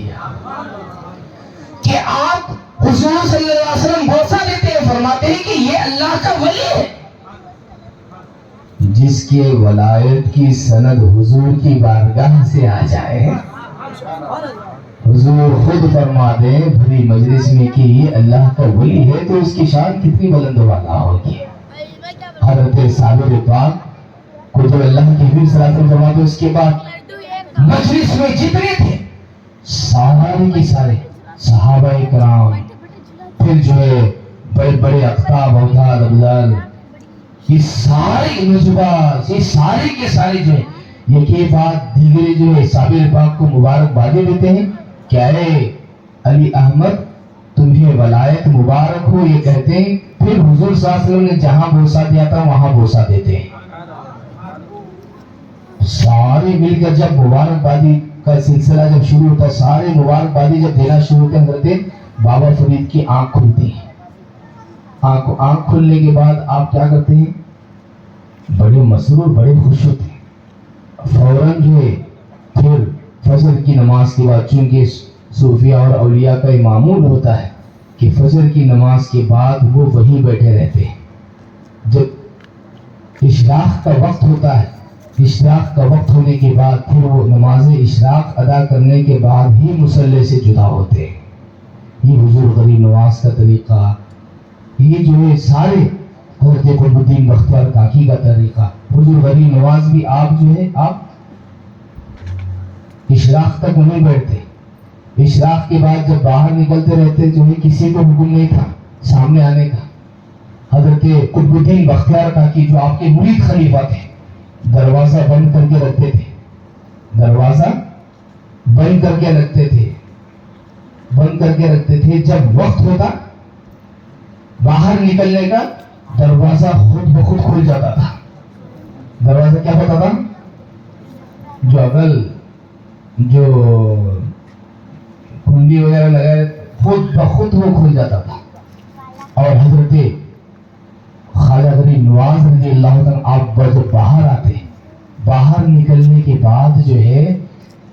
کیا کہ آپ حضور صلی اللہ علیہ وسلم بوسہ دیتے ہیں، فرماتے ہیں کہ یہ اللہ کا ولی ہے جس کے ولایت کی سند حضور کی بارگاہ سے آ جائے۔ حضور خود فرما دیں بھری مجلس میں کہ یہ اللہ کا ولی ہے تو اس کی شان کتنی بلند و بالا ہوگی۔ حضرت صابر پاک کو جو اللہ کے حبیب صلی اللہ علیہ وسلم فرماتے اس کے بعد مجلس میں جتنے تھے سارے کے سارے صحابہ کرام، پھر جو ہے بڑے بڑے اقطاب اوتاد ابدال، یہ سارے نجبات، یہ سارے کے سارے جو ہے یہ بات دیگرے جو ہے صابر پاک کو مبارکبادی دیتے ہیں کہ اے علی احمد تمہیں ولایت مبارک ہو، یہ کہتے ہیں۔ پھر حضور صلی اللہ علیہ وسلم نے جہاں بوسہ دیا تھا وہاں بوسہ دیتے ہیں۔ سارے مل کر جب مبارکبادی کا سلسلہ جب شروع ہوتا ہے، سارے مبارکبادی جب دینا شروع ہوتے ہیں، حضرت بابا فرید کی آنکھ کھلتی ہے۔ آنکھ کھلنے کے بعد آپ کیا کرتے ہیں؟ بڑے مسرور، بڑے خوش ہوتے ہیں۔ فوراً جو ہے پھر فجر کی نماز کے بعد، چونکہ صوفیہ اور اولیاء کا معمول ہوتا ہے کہ فجر کی نماز کے بعد وہ وہیں بیٹھے رہتے ہیں۔ جب اشراق کا وقت ہوتا ہے، اشراق کا وقت ہونے کے بعد پھر وہ نماز اشراق ادا کرنے کے بعد ہی مصلی سے جدا ہوتے ہیں۔ یہ حضور غریب نواز کا طریقہ، یہ جو ہے سارے حضرت قطب الدین بختیار کاکی کا طریقہ۔ حضور غریب نواز بھی آپ جو ہے آپ اشراق تک نہیں بیٹھتے، اشراق کے بعد جب باہر نکلتے رہتے جو ہے کسی کو حکم نہیں تھا سامنے آنے کا۔ حضرت قطب الدین بختیار کاکی جو آپ کے مرید خلیفہ تھے، دروازہ بند کر کے رکھتے تھے، دروازہ بند کر کے رکھتے تھے، بند کر کے رکھتے تھے۔ جب وقت ہوتا باہر نکلنے کا، دروازہ خود بخود کھل جاتا تھا۔ دروازہ کیا ہوتا تھا؟ جو اگل جو کنڈی وغیرہ لگائے خود بخود وہ کھل جاتا تھا۔ اور حضرت خواجہ غریب نواز رضی اللہ عنہ آپ جب باہر آتے، باہر نکلنے کے بعد جو ہے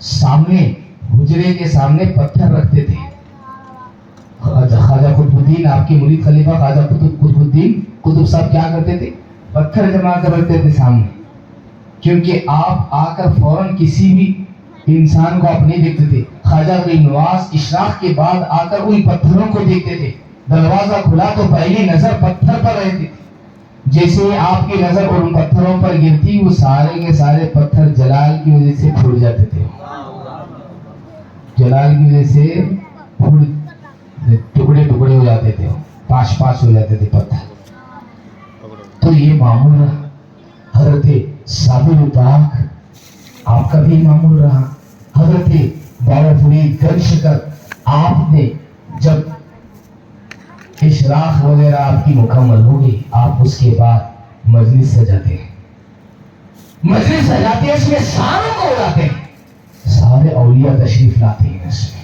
سامنے حجرے کے سامنے پتھر رکھتے تھے۔ خواجہ قطب الدین آپ کے مرید خلیفہ خواجہ قطب الدین قطب صاحب کیا کرتے تھے؟ پتھر جمع کر رکھتے تھے سامنے، کیونکہ آپ آ کر فوراً کسی بھی انسان کو آپ نہیں دیکھتے تھے۔ خواجہ غریب نواز اشراق کے بعد آ کر ان پتھروں کو دیکھتے تھے۔ دروازہ کھلا تو پہلی نظر پتھر پر رہتی تھی، جیسے آپ کی نظر ان پتھروں پر گرتی وہ سارے کے سارے پتھر جلال کی وجہ سے پھوٹ جاتے تھے، جلال کی وجہ سے ٹکڑے ٹکڑے ہو جاتے تھے، پاش پاش ہو جاتے تھے پتھر۔ تو یہ معمول رہا حضرت صابر پاک آپ کا بھی معمول رہا۔ حضرت بابا فرید گنج شکر آپ نے جب اشراق وغیرہ آپ کی مکمل ہوگی، آپ اس کے بعد مجلس سجاتے ہیں، مجلس سجاتے ہیں، اس میں ساروں کو بلاتے ہیں، سارے اولیاء تشریف لاتے ہیں، اس میں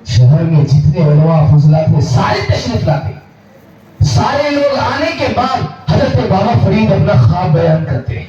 شہر میں جتنے علماء فضلات ہیں سارے تشریف لاتے ہیں۔ سارے لوگ آنے کے بعد حضرت بابا فرید اپنا خواب بیان کرتے ہیں۔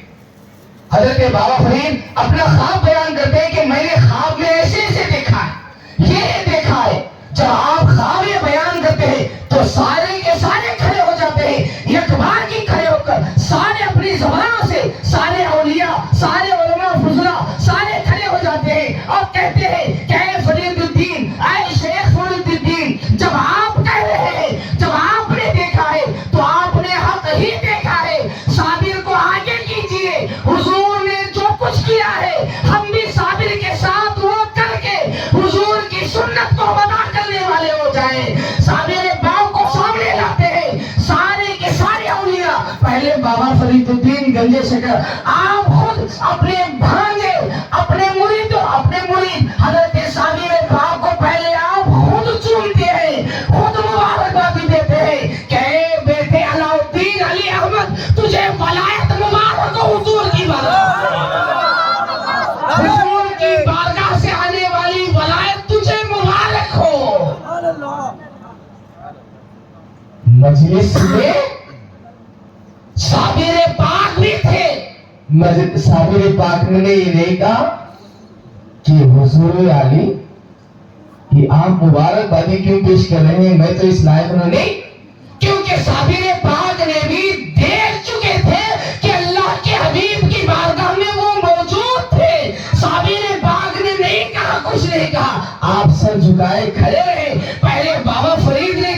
حضرت بابا فرید اپنا خواب بیان کرتے ہیں کہ میں نے خواب میں ایسے ایسے دیکھا ہے، یہ دیکھا ہے۔ جب آپ خواب یہ بیان کرتے ہیں تو سارے کے سارے کھڑے ہو جاتے ہیں، یک بار کی کھڑے ہو کر سارے اپنی زبانوں سے، سارے اولیاء، سارے علماء فضلاء سارے کھڑے ہو جاتے ہیں اور کہتے ہیں کہ اے فرید الدین، اے شیخ فرید الدین، جب آپ کہہ رہے ہیں، جب آپ نے دیکھا ہے تو آپ نے حق ہی دیکھا ہے۔ صابر کو آگے کیجئے، حضور نے جو کچھ کیا ہے ہم بھی صابر کے ساتھ وہ کر کے حضور کی سنت کو ادا کرنے والے ہو جائیں۔ صابر باغ کو سامنے لاتے ہیں، سارے کے سارے اولیاء۔ پہلے بابا فرید الدین گنج شکر آپ خود اپنے بھانجے، اپنے مرید حضرت صابر باغ کو پہلے آپ خود چومتے ہیں، خود مبارکبادی دیتے ہیں کہ اے بیٹے علاء الدین علی احمد، تجھے ولایت مبارک ہو حضور کی بارگاہ، حضور کی بارگاہ سے آنے والی ولایت تجھے مبارک ہو۔ مجلس میں صابر پاک بھی تھے۔ صابر پاک نے یہ نہیں کہا کہ حضور علی کہ آپ مبارکبادی کیوں پیش کر رہے ہیں؟ میں تو اس لائق نہیں، کیونکہ صابر پاک نے بھی دیکھ چکے تھے کہ اللہ کے حبیب کی بارگاہ میں وہ موجود تھے۔ صابر پاک نے نہیں کہا، کچھ نہیں کہا، آپ سر جھکائے کھڑے رہے۔ پہلے بابا فرید نے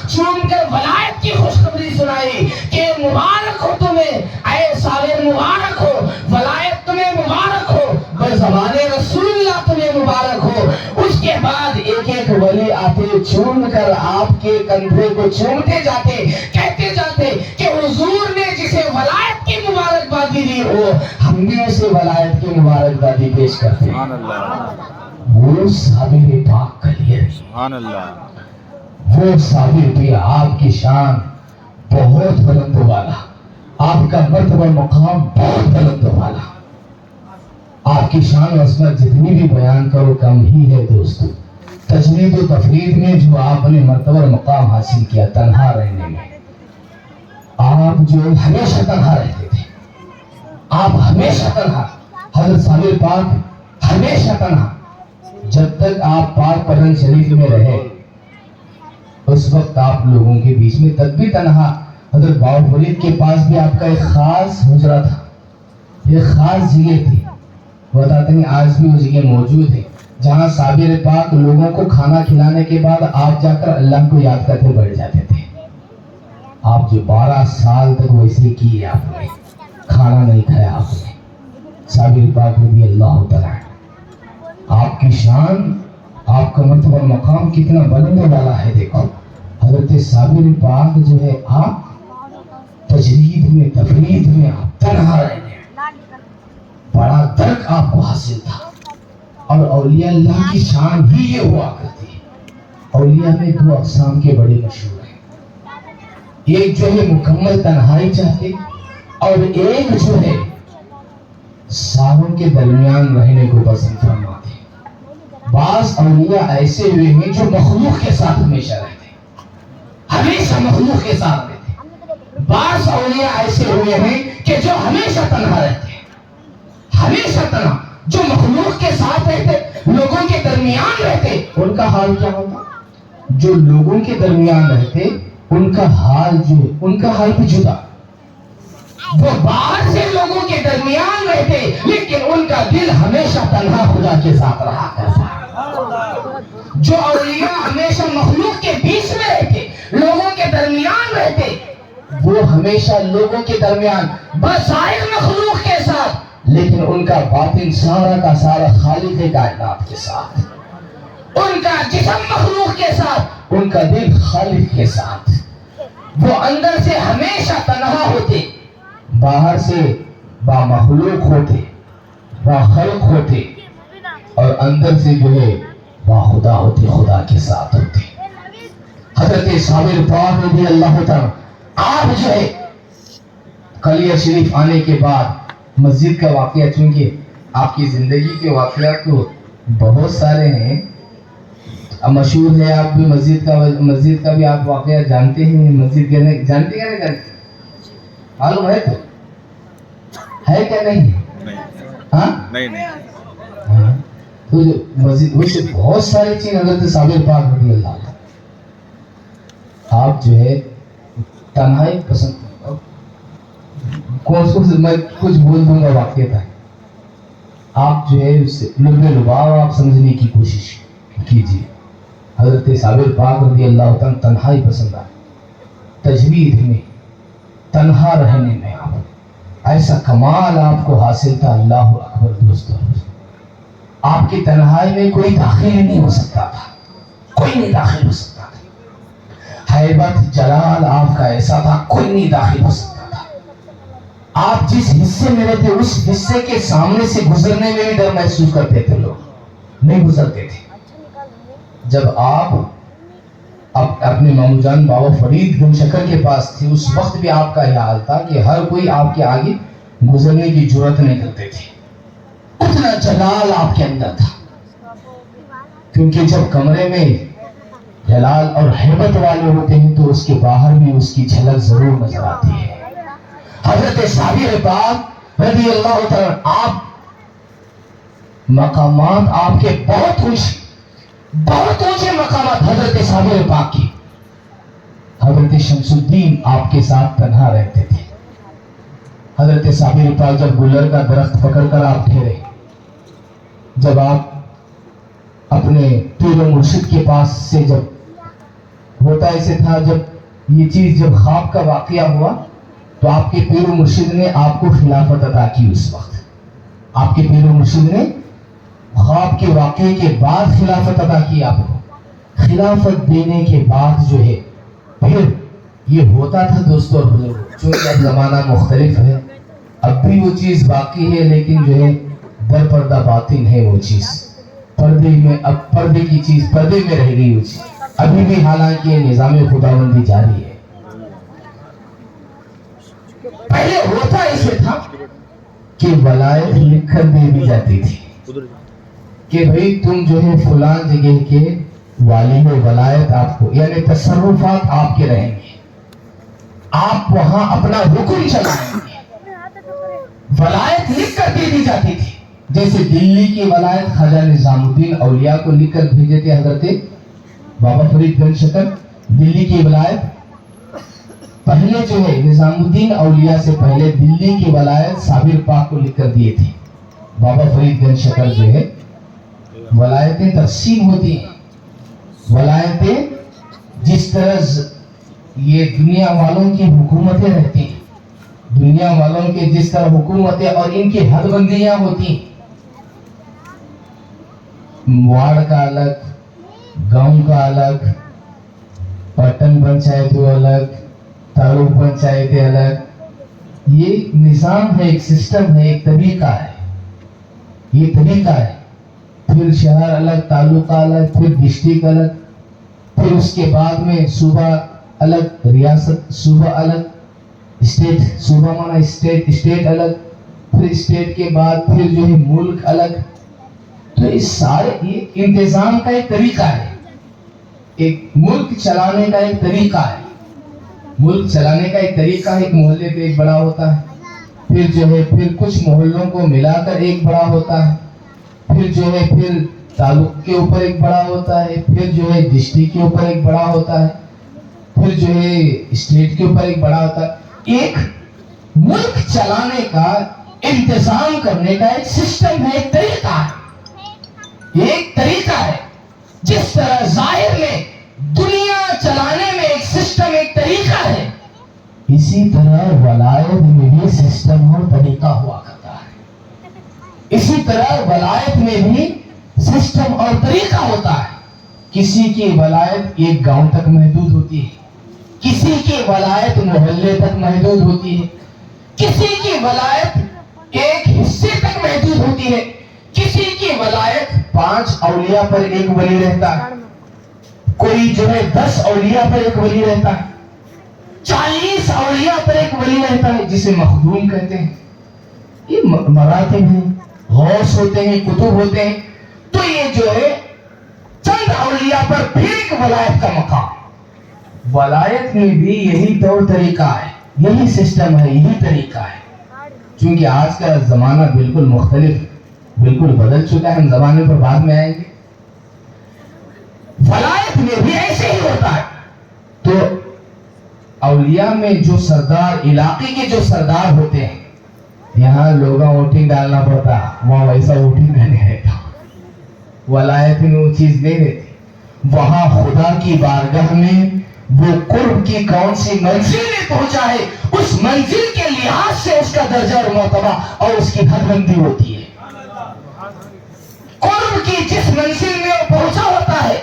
چوم کر ولایت کی خوشخبری سنائی کہ مبارک ہو تمہیں، اے صابر مبارک ہو، ولایت تمہیں مبارک ہو، بزبان رسول اللہ تمہیں مبارک ہو۔ اس کے بعد ایک ایک ولی آتے، چوم کر آپ کے کندھے کو چومتے جاتے، کہتے جاتے کہ حضور نے جسے ولایت کی مبارکبادی دی ہو، ہم بھی اسے ولایت کی مبارکبادی پیش کرتے ہیں۔ وہ صابر پاک کا لیے، سبحان اللہ، وہ صابر بھی آپ کی شان بہت بلند والا، آپ کا مرتبہ مقام بہت بلند والا۔ آپ کی شان و عظمت جتنی بھی بیان کرو کم ہی ہے دوستو۔ تجرید و تفرید میں جو آپ نے مرتبہ مقام حاصل کیا، تنہا رہنے میں، آپ جو ہمیشہ تنہا رہتے تھے، آپ ہمیشہ تنہا، حضرت صابر پاک ہمیشہ تنہا، جب تک آپ پاک پٹن شریف میں رہے اس وقت آپ لوگوں کے بیچ میں، تب بھی تنہا۔ حضرت بابا فرید کے پاس بھی آپ کا ایک خاص حجرہ تھا، ایک خاص جگہ تھی، بتاتے ہیں آج بھی وہ جگہ موجود ہے، جہاں صابر پاک لوگوں کو کھانا کھلانے کے بعد آپ جا کر اللہ کو یاد کرتے بیٹھ جاتے تھے۔ آپ جو 12 سال تک ویسے کیے، آپ نے کھانا نہیں کھایا آپ نے۔ صابر پاک رضی اللہ تعالیٰ، آپ کی شان، آپ کا مرتبہ مقام کتنا بلند والا ہے۔ دیکھو حضرت صابر پاک جو ہے، آپ تجرید میں تفرید میں آپ تنہا رہنے، بڑا درک آپ کو حاصل تھا۔ اور اولیاء اللہ کی شان ہی یہ ہوا کرتی ہے۔ اولیاء میں 2 اقسام کے بڑے مشہور ہیں، ایک جو ہے مکمل تنہائی چاہتے، اور ایک جو ہے ساروں کے درمیان رہنے کو پسند فرماتے۔ بعض اولیاء ایسے ہوئے ہیں جو مخلوق کے ساتھ ہمیشہ رہتے، ہمیشہ مخلوق کے ساتھ رہتے۔ بعض اولیاء ایسے ہوئے ہیں کہ جو ہمیشہ تنہا رہتے، ہمیشہ تنہا، جو مخلوق کے ساتھ رہتے، لوگوں کے درمیان رہتے۔ ان کا حال کیا ہوتا؟ جو لوگوں کے درمیان رہتے، ان کا حال جو ہے، ان کا حال بھی جدا۔ وہ باہر سے لوگوں کے درمیان رہتے، لیکن ان کا دل ہمیشہ تنہا خدا کے ساتھ رہا کرتا۔ جو اولیاء ہمیشہ مخلوق کے بیچ میں رہتے، لوگوں کے درمیان رہتے، وہ ہمیشہ لوگوں کے درمیان بظاہر مخلوق کے ساتھ، لیکن ان کا باطن سارا کا سارا خالق کائنات کے ساتھ۔ ان کا جسم مخلوق کے ساتھ، ان کا دل خالق کے ساتھ۔ وہ اندر سے ہمیشہ تنہا ہوتے، باہر سے با مخلوق ہوتے، با خلق ہوتے، اور اندر سے جو ہے با خدا ہوتے، خدا کے ساتھ ہوتے۔ حضرت صابر پاک رضی اللہ تعالیٰ، آپ جو ہے قلیہ شریف آنے کے بعد مسجد کا واقعہ، چونکہ آپ کی زندگی کے واقعات تو بہت سارے ہیں، مشہور ہے، آپ بھی مسجد کا بھی آپ واقعہ جانتے ہیں، مسجد کے جانتے ہیں نا، معلوم ہے تو ہے کیا نہیں؟ ہاں نہیں، تو مسجد میں سے بہت ساری چیز حضرت صابر پاک رضی اللہ عنہ، آپ جو ہے تنہائی پسند، میں کچھ بول دوں گا واقعہ تھا، آپ جو ہے اس سے لب لباب آپ سمجھنے کی کوشش کیجیے۔ حضرت صابر پاک رضی اللہ عنہ تنہائی پسند آئے، تجوید میں تنہا رہنے میں آپ ایسا کمال آپ کو حاصل تھا، اللہ اکبر دوستو، آپ کی تنہائی میں کوئی داخل نہیں ہو سکتا تھا، کوئی نہیں داخل ہو سکتا تھا۔ ہیبت جلال آپ کا ایسا تھا، کوئی نہیں داخل ہو سکتا تھا۔ آپ جس حصے میں رہتے، اس حصے کے سامنے سے گزرنے میں بھی ڈر محسوس کرتے تھے، لوگ نہیں گزرتے تھے۔ جب آپ اپنے مامو جان بابا فرید گم شکر کے پاس تھے، اس وقت بھی آپ کا یہ حال تھا کہ ہر کوئی آپ کے آگے گزرنے کی جرات نہیں کرتے تھے، اتنا جلال آپ کے اندر تھا۔ کیونکہ جب کمرے میں جلال اور ہیبت والے ہوتے ہیں تو اس کے باہر بھی اس کی جھلک ضرور نظر آتی ہے۔ حضرت صابر پاک رضی اللہ تعالیٰ، آپ مقامات آپ کے بہت خوش، بہت اونچے مقامات حضرت صابر پاک کی. حضرت شمسالدین آپ کے ساتھ تنہا رہتے تھے. حضرت صابر پاک جب گلر کا درخت پکڑ کر آپ ٹھہرے, جب آپ اپنے پیر و مرشد کے پاس سے, جب ہوتا ایسے تھا, جب یہ چیز جب خواب کا واقعہ ہوا تو آپ کے پیر و مرشد نے آپ کو خلافت عطا کی. اس وقت آپ کے پیر و مرشد نے خواب کے واقعے کے بعد خلافت عطا کی آپ کو. خلافت دینے کے بعد جو ہے پھر یہ ہوتا تھا دوستو اور بزرگوں, چونکہ اب زمانہ مختلف ہے, اب بھی وہ چیز باقی ہے, لیکن جو ہے در پردہ باطن ہے وہ چیز, پردے میں, اب پردے کی چیز پردے میں رہ گئی وہ چیز. ابھی بھی حالانکہ یہ نظام خداوندی جاری ہے. پہلے ہوتا ایسے تھا کہ ولایت لکھ کر دے دی جاتی تھی کہ بھئی تم جو ہے فلان جگہ کے والی ہو, ولایت آپ کو, یعنی تصرفات آپ کے رہیں گے, آپ وہاں اپنا حکم چلائیں گے. ولایت لکھ کر دے دی جاتی تھی. جیسے دلی کی ولایت خواجہ نظام الدین اولیاء کو لکھ کر بھیجے تھے حضرت بابا فرید گنج شکر. دلی کی ولایت پہلے جو ہے نظام الدین اولیاء سے پہلے دلی کی ولایت صابر پاک کو لکھ کر دیے تھے. بابا فرید گنج شکر جو ہے ولایتیں تقسیم ہوتی ہیں. ولایتیں جس طرح یہ دنیا والوں کی حکومتیں رہتی ہیں, دنیا والوں کے جس طرح حکومتیں اور ان کی حد بندیاں ہوتی ہیں, وارڈ کا الگ, گاؤں کا الگ, پٹن پنچایتوں الگ, تعلق پنچایتیں الگ, یہ نظام ہے, ایک سسٹم ہے, ایک طریقہ ہے, یہ طریقہ ہے. پھر شہر الگ, تعلقہ الگ, پھر ڈسٹرکٹ الگ, پھر اس کے بعد میں صوبہ الگ, ریاست صوبہ الگ, اسٹیٹ صوبہ مانا اسٹیٹ الگ, پھر اسٹیٹ کے بعد پھر جو ہے ملک الگ. تو اس سارے یہ انتظام کا ایک طریقہ ہے, ایک ملک چلانے کا ایک طریقہ ہے. ملک چلانے کا ایک طریقہ ہے. ایک محلے پہ ایک بڑا ہوتا ہے, پھر جو ہے پھر کچھ محلوں کو ملا کر ایک بڑا ہوتا ہے, پھر جو ہے پھر تعلق کے اوپر ایک بڑا ہوتا ہے, پھر جو ہے ڈسٹرکٹ کے اوپر ایک بڑا ہوتا ہے, پھر جو ہے اسٹیٹ کے اوپر ایک بڑا ہوتا ہے. ایک ملک چلانے کا, انتظام کرنے کا ایک سسٹم ہے, ایک طریقہ ہے, ایک طریقہ ہے. جس طرح ظاہر میں دنیا چلانے میں ایک سسٹم, ایک طریقہ ہے, اسی طرح ولایت میں بھی سسٹم اور طریقہ ہوا کرتا ہے. اسی طرح ولایت میں بھی سسٹم اور طریقہ ہوتا ہے. کسی کی ولایت ایک گاؤں تک محدود ہوتی ہے, کسی کی ولایت محلے تک محدود ہوتی ہے, کسی کی ولایت ایک حصے تک محدود ہوتی ہے, کسی کی ولایت 5 اولیاء پر ایک ولی رہتا ہے, کوئی جو ہے 10 اولیاء پر ایک ولی رہتا ہے, 40 اولیاء پر ایک ولی رہتا ہے, جسے مخدوم کہتے ہیں. یہ مراتب ہیں, غوث ہوتے ہیں, کتب ہوتے ہیں. تو یہ جو ہے چند اولیاء پر پھر ایک ولایت کا مقام. ولایت میں بھی یہی طور طریقہ ہے, یہی سسٹم ہے, یہی طریقہ ہے. چونکہ آج کا زمانہ بالکل مختلف, بالکل بدل چکا ہے, ہم زمانے پر بعد میں آئیں گے. ولایت میں بھی ایسے ہی ہوتا ہے. تو اولیاء میں جو سردار, علاقے کے جو سردار ہوتے ہیں, یہاں لوگوں ووٹنگ ڈالنا پڑتا, وہاں ویسا ووٹنگ نہیں رہتا. ولایت میں وہ چیز نہیں رہتی. وہاں خدا کی بارگاہ میں وہ قرب کی کون سی منزل میں پہنچا ہے, اس منزل کے لحاظ سے اس کا درجہ اور مرتبہ اور اس کی حد بندی ہوتی ہے. قرب کی جس منزل میں وہ پہنچا ہوتا ہے,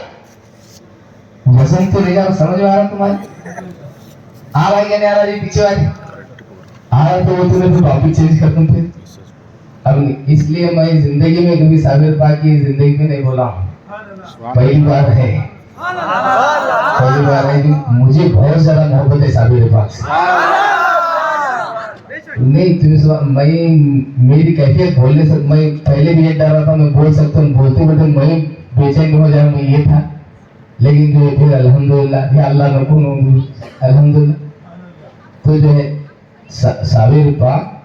وزن تو نہیں جا, سمجھ میں آ رہا تمہارے؟ آ رہا ہے نہیں آ رہا جی؟ پیچھے والے آ رہا تو وہ تمہیں پھر ٹاپک چینج کرتا ہوں. پھر اب اس لیے میں زندگی میں کبھی صابر پاک کی زندگی میں نہیں بولا ہوں, پہلی بار ہے, پہلی بار ہے کہ مجھے بہت زیادہ محبت ہے صابر پاک سے. نہیں میں میری کیفیت بولنے سے, میں پہلے بھی یہ ڈر رہا تھا میں بول سکتا ہوں, بولتے بولتے میں بے چین ہو جاؤں, میں یہ تھا. لیکن جو ہے پھر الحمدللہ, یا اللہ کا کون ہوں, الحمدللہ. تو جو ہے صابر پاک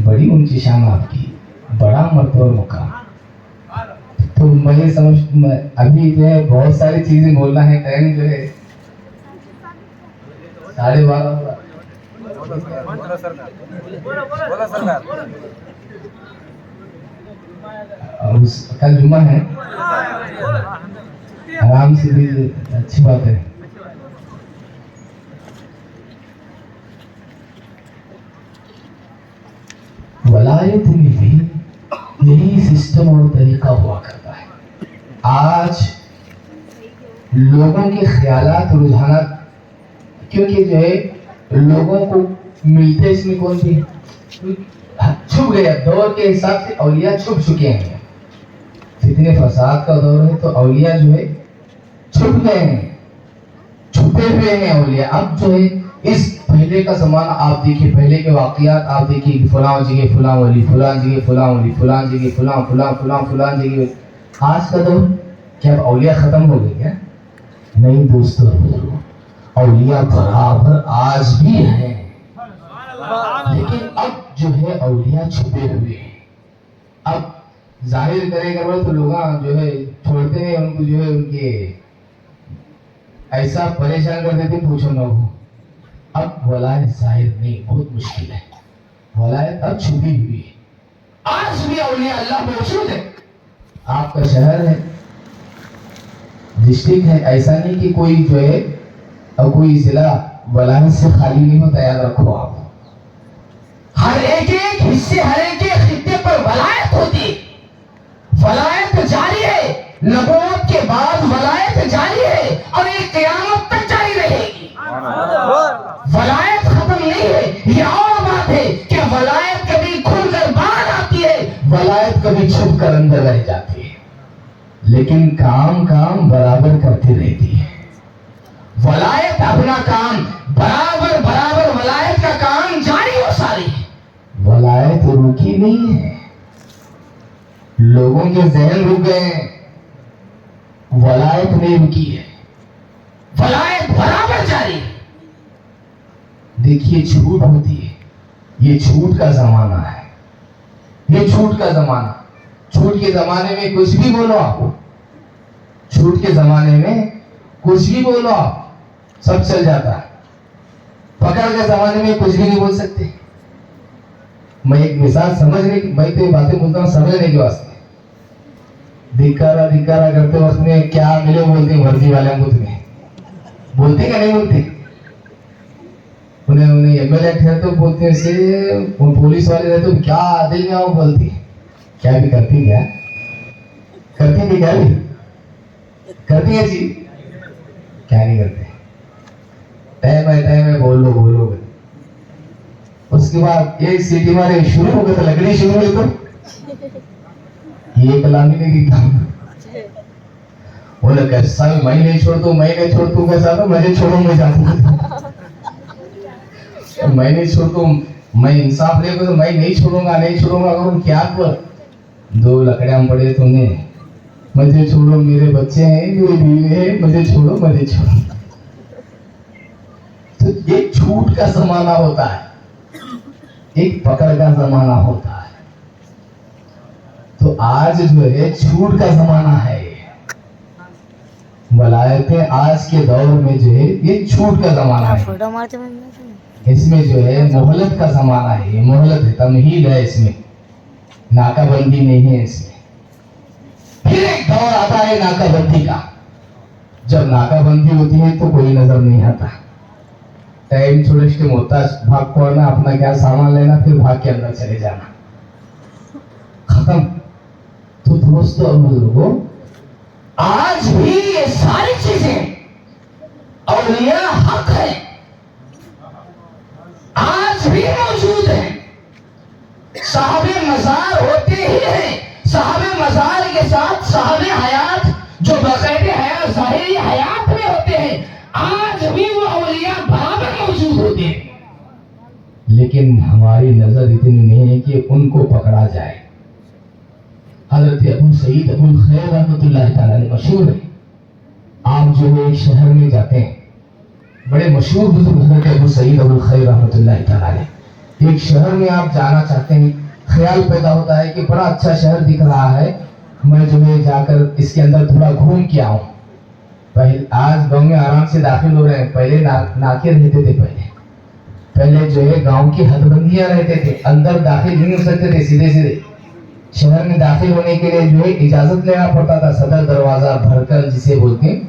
بڑی اونچی شان آپ کی, بڑا مرتبہ مقام. تو مجھے سمجھ ابھی جو ہے بہت ساری چیزیں بولنا ہے. ٹائم جو ہے 12:30 کل جمعہ ہے, آرام سے بھی اچھی بات ہے. ولایت میں بھی یہی سسٹم اور طریقہ ہوا کرتا ہے. آج لوگوں کے خیالات اور رجحانات, کیونکہ جو ہے لوگوں کو ملتے اس میں کون تھی, چھپ گیا. دور کے حساب سے اولیاء چھپ چکے ہیں. فتنے فساد کا دور ہے تو اولیاء جو ہے چھپ گئے ہیں, چھپے ہوئے ہیں اولیاء. اب جو ہے اس پہلے کا زمانہ آپ دیکھیے, پہلے کے واقعات آپ دیکھیے, فلاں جگہ فلاں ولی, فلاں جگہ فلاں ولی, فلاں جگہ فلاں فلاں فلاں فلاں جگہ. آج کا دور کیا اولیاء ختم ہو گئی کیا؟ نہیں دوستو, اولیاء برابر آج بھی ہیں, لیکن اب جو ہے اولیاء چھپے ہوئے ہیں. اب ظاہر کرے گا تو لوگ جو ہے چھوڑتے ہیں ان کو, جو ہے ان کے ایسا پریشان کر دیتے پوچھو نہ ہو. اب ولایت ظاہر نہیں, بہت مشکل ہے. ولایت اب چھپی ہوئی ہے. آج بھی اولیاء اللہ موجود ہے. آپ کا شہر ہے, ڈسٹرکٹ ہے, ایسا نہیں کہ کوئی جو ہے اور کوئی ضلع ولایت سے خالی نہیں ہوتا. یاد رکھو آپ, ہر ایک حصے, ہر ایک خطے پر ولایت ہوتی. ولایت جاری ہے, نبوت کے بعد ولایت جاری ہے اور یہ قیامت تک جاری رہے گی. ولایت ختم نہیں ہے. یہ اور بات ہے کہ ولایت کبھی کھل کر باہر آتی ہے, ولایت کبھی چھپ کر اندر رہ جاتی ہے, لیکن کام برابر کرتی رہتی ہے. ولایت اپنا کام برابر ولایت کا کام جاری ہو ساری. ولایت رکی نہیں ہے. لوگوں کے ذہن رک گئے ہیں, ولایت نہیں رکی ہے, ولایت برابر جاری ہے. دیکھیے جھوٹ ہوتی ہے, یہ جھوٹ کا زمانہ ہے, یہ جھوٹ کا زمانہ. جھوٹ کے زمانے میں کچھ بھی بولو آپ, جھوٹ کے زمانے میں کچھ بھی بولو آپ, سب چل جاتا ہے. پکڑ کے زمانے میں کچھ بھی نہیں بول سکتے. میں ایک مثال سمجھنے کی, میں تو یہ باتیں بولتا ہوں سمجھنے کے واسطے. دھکارا کرتے وقت میں کیا ملے بولتے ہیں ورزی والے ہم تمہیں بولتے کہ نہیں بولتے. انہیں ایم ایل اے رہتے تو بولتے ہیں سے, پولیس والے رہتے تو کیا دل میں آؤ بولتی. کیا بھی کرتی, کیا کرتی تھی, کیا بھی کرتی ہے جی, کیا نہیں کرتے. ٹائم ہے بولو. اس کے بعد ایک سیٹی مارے شروع ہو گئے تو لکڑی شروع ہوئی تو یہ کلامی نہیں کی کام. انہیں کیسا بھی میں نہیں چھوڑتا کیسا تو مجھے چھوڑوں میں جاتا میں نہیں چھوڑتا ہوں. میں انصاف لے تو میں نہیں چھوڑوں گا. کیا پر 2 لکڑیاں پڑے تو انہیں مجھے چھوڑو, میرے بچے ہیں, میری بیوی ہے, مجھے چھوڑو. تو یہ جھوٹ کا زمانہ ہوتا ہے, ایک پکڑ کا زمانہ ہوتا ہے. تو آج جو ہے جھوٹ کا زمانہ ہے. ولایتیں آج کے دور میں جو ہے یہ جھوٹ کا زمانہ ہے. اس میں جو ہے مہلت کا زمانہ ہے. یہ مہلت ہے, تمہید ہے, اس میں ناکہ بندی نہیں ہے. اس میں پھر ایک دور آتا ہے ناکہ بندی کا. جب ناکہ بندی ہوتی ہے تو کوئی نظر نہیں آتا. ٹائم چھوڑے کے محتاج بھاگ پڑنا, اپنا کیا سامان لینا, پھر بھاگ کے اندر چلے جانا, ختم. تو دوستو اور بزرگوں, آج بھی یہ ساری چیزیں اولیاء حق ہے, آج بھی موجود ہیں. صاحب مزار ہوتے ہی ہیں. صاحب مزار کے ساتھ صاحب حیات جو باقاعدہ حیات ظاہری حیات میں ہوتے ہیں, آج بھی وہ اولیاء برابر موجود ہوتے ہیں. لیکن ہماری نظر اتنی نہیں ہے کہ ان کو پکڑا جائے. حضرت ابو سعید ابو الخیر رحمۃ اللہ تعالیٰ مشہور ہے. آپ جو ہے ایک شہر میں جاتے ہیں, بڑے مشہور بزرگ حضرت ابو سعید ابو الخیر رحمۃ اللہ تعالیٰ. ایک شہر میں آپ جانا چاہتے ہیں, خیال پیدا ہوتا ہے کہ بڑا اچھا شہر دکھ رہا ہے, میں جو ہے جا کر اس کے اندر تھوڑا گھوم کے آؤں. پہلے آج گاؤں میں آرام سے داخل ہو رہے ہیں, پہلے ناکے رہتے تھے. پہلے جو ہے گاؤں کی حد بندیاں رہتے تھے, اندر داخل نہیں ہو سکتے تھے. سیدھے شہر میں داخل ہونے کے لیے جو ہے اجازت لینا پڑتا تھا. صدر دروازہ بھرکل جسے بولتے ہیں,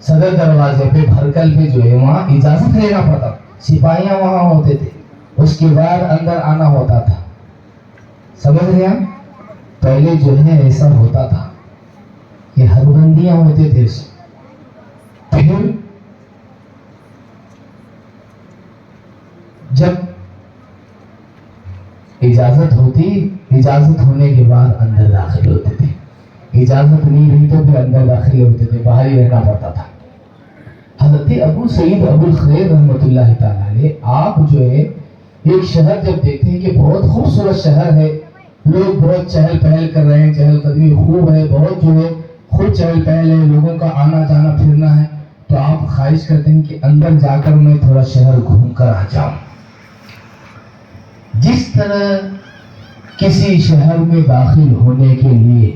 صدر دروازے پہ بھرکل پہ جو ہے وہاں اجازت لینا پڑتا. سپاہیاں وہاں ہوتے تھے, اس کے بعد اندر آنا ہوتا تھا. سمجھ رہے ہیں؟ پہلے جو ہے ایسا ہوتا تھا کہ حد بندیاں ہوتے تھے. پھر جب اجازت ہوتی, اجازت ہونے کے بعد اندر داخل ہوتے تھے. اجازت نہیں رہی تو پھر اندر داخل ہوتے تھے, باہر ہی رہنا پڑتا تھا. حضرت ابو سعید ابو الخیر رحمۃ اللہ تعالیٰ علیہ, آپ جو ہے ایک شہر جب دیکھتے ہیں کہ بہت خوبصورت شہر ہے, لوگ بہت چہل پہل کر رہے ہیں, چہل قدمی خوب ہے, بہت جو ہے خوب چہل پہل ہے, لوگوں کا آنا جانا پھرنا ہے, تو آپ خواہش کرتے ہیں کہ اندر جا کر میں تھوڑا شہر گھوم کر آ جاؤں. جس طرح کسی شہر میں داخل ہونے کے لیے,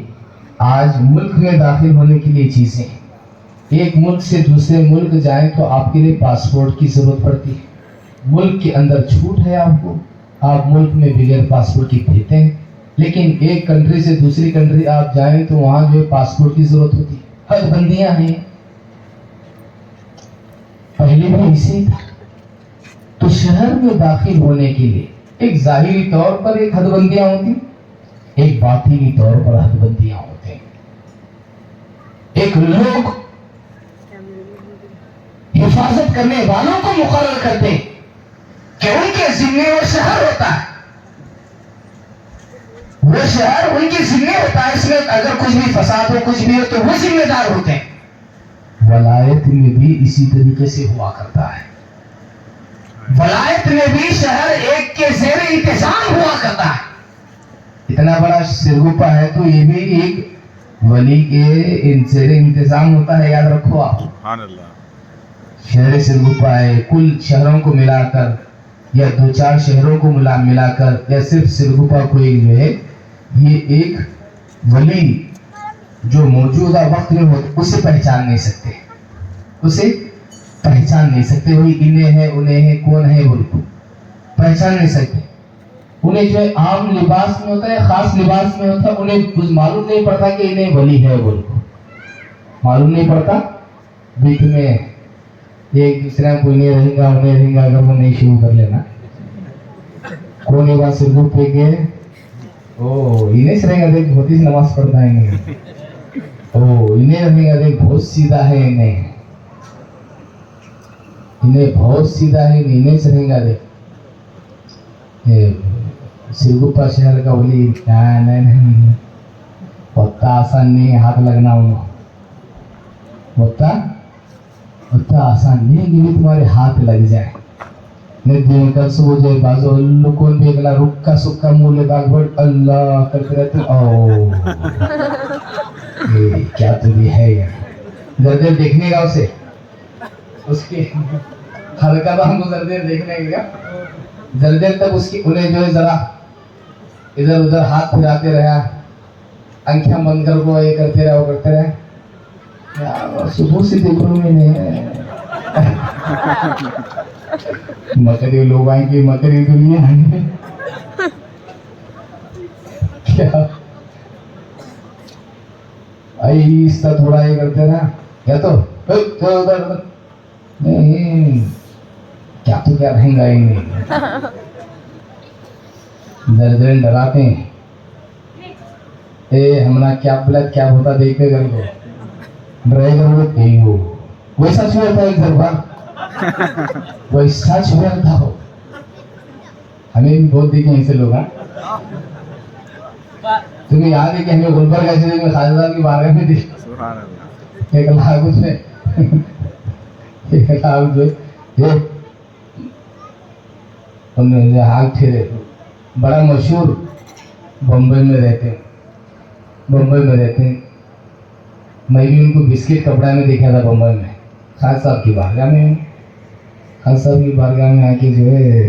آج ملک میں داخل ہونے کے لیے چیزیں, ایک ملک سے دوسرے ملک جائیں تو آپ کے لیے پاسپورٹ کی ضرورت پڑتی ہے. ملک کے اندر چھوٹ ہے آپ کو, آپ ملک میں بغیر پاسپورٹ کے پھرتے ہیں. لیکن ایک کنٹری سے دوسری کنٹری آپ جائیں تو وہاں جو ہے پاسپورٹ کی ضرورت ہوتی ہے. حد بندیاں ہیں, پہلے بھی اسی تھا. تو شہر میں داخل ہونے کے لیے ایک ظاہری طور پر ایک حد بندیاں ہوتی, ایک باطنی طور پر حد بندیاں ہوتے ہیں. ایک لوگ حفاظت کرنے والوں کو مقرر کرتے ہیں کہ ان کے ذمے وہ شہر ہوتا ہے, وہ شہر ان کے ذمے ہوتا ہے. اس میں اگر کچھ بھی فساد ہو, کچھ بھی ہو, تو وہ ذمہ دار ہوتے ہیں. ولایت میں بھی اسی طریقے سے ہوا کرتا ہے. ولایت میں بھی شہر ایک کے زیر انتظام ہوا کرتا ہے. اتنا بڑا سرگوپا ہے تو یہ بھی ایک ولی کے زیر انتظام ہوتا ہے, یاد رکھو آپ. سبحان اللہ. شہر سرگوپا ہے, کل شہروں کو ملا کر یا 2-4 شہروں کو ملا کر, یا صرف سرگوپا کو ایک جو ہے, یہ ایک ولی جو موجودہ وقت میں ہوتا, اسے پہچان نہیں سکتے, اسے پہچان نہیں سکتے. وہی انہیں ہے انہیں ہے, کون ہے وہ پہچان نہیں سکتے. انہیں جو ہے عام لباس میں ہوتا ہے, خاص لباس میں ہوتا ہے, انہیں کچھ معلوم نہیں پڑتا کہ انہیں ولی ہے, وہ معلوم نہیں پڑتا. بیچ میں ایک دوسرے کو انہیں رہیں گا انہیں رہیں گا, اگر وہ نہیں شروع کر لینا, کون ایک بات سرگوپ پہ گئے, او انہیں سے رہیں گا, دیکھ بہت ہی نماز پڑھتا ہے انہیں, او انہیں رہیں گا, دیکھ بہت سیدھا ہے انہیں بہت سیدھا ہے, انہیں سے رہیں گا, دیکھ سرگوپا شہر کا ولی. نہیں, اتنا آسان نہیں ہاتھ لگنا, اتنا آسان نہیں کہ تمہارے ہاتھ لگ جائے. دن کر سو جائے بازو اللہ کون بھی اگلا رکا سکا مولے باغ بڑھ اللہ کرتے رہتے. او کیا تو بھی ہے یار, زردیر دیکھنے گا اسے, اس کی ہلکا تو ہم کو زردیر دیکھنے گا, زردیر تک اس کی انہیں جو ہے ذرا ادھر ادھر ہاتھ پھراتے رہا, آنکھیں بند کر کو یہ کرتے رہے, وہ کرتے رہے. صبح سے دیکھ رہا میں نے مکری لوگ آئیں گے, مکری دنیا آئیں گے کیا آہستہ تھوڑا یہ کرتے رہا, یا تو نہیں کیا تو کیا رہیں گا, ہی نہیں زردیر ڈراتے ہیں. اے ہمارا کیا بلد کیا ہوتا دیکھے گھر کو ڈرائی کرو کہیں ہو, ویسا چھوڑ تھا ایک دربار, ویسا چھوڑ تھا ہو. ہمیں بھی بہت دیکھیں ایسے لوگ. تمہیں یاد ہے کہ ہمیں گلبرگہ کا شریف میں خواجہ صاحب کی بارگاہ میں دیکھ ایک لاکھ اس میں ایک لاکھ جو انہیں ہاتھ پھیرے, بڑا مشہور بمبئی میں رہتے ہیں, میں بھی ان کو بسکٹ کپڑا میں دیکھا تھا بمبئی میں, خاص صاحب کی بارگاہ میں. خاص صاحب کی بارگاہ میں آ کے جو ہے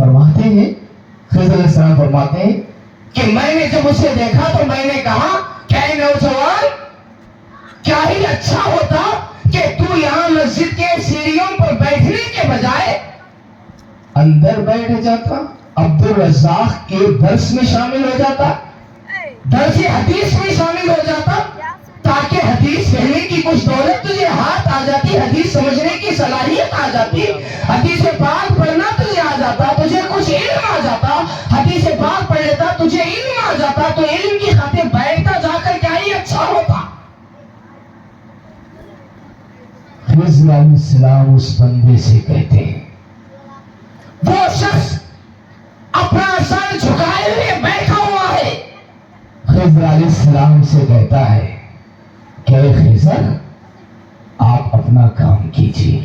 فرماتے ہیں خضر علیہ السلام فرماتے ہیں کہ میں نے جب اسے دیکھا تو میں نے کہا کہ اے نوجوان، کیا ہی اچھا ہوتا کہ تو یہاں مسجد کے سیڑھیوں پر بیٹھنے کے بجائے اندر بیٹھ جاتا، عبد الرزاق کے درس میں شامل ہو جاتا، درس حدیث میں شامل ہو جاتا، تاکہ حدیث کہنے کی کچھ دولت تجھے ہاتھ آ جاتی، حدیث سمجھنے کی صلاحیت آ جاتی، حدیث پاک پڑھنا تجھے آ جاتا، تجھے کچھ علم آ جاتا، حدیث پاک پڑھ لیتا تجھے علم آ جاتا، تو علم کی خاطر بیٹھتا جا کر کیا ہی اچھا ہوتا۔ خضر علیہ السلام اس بندے سے کہتے ہیں، وہ شخص اپنا سر جھکائے ہوئے بیٹھا ہوا ہے، خضر علیہ السلام سے کہتا ہے کہ اے خضر، آپ اپنا کام کیجیے۔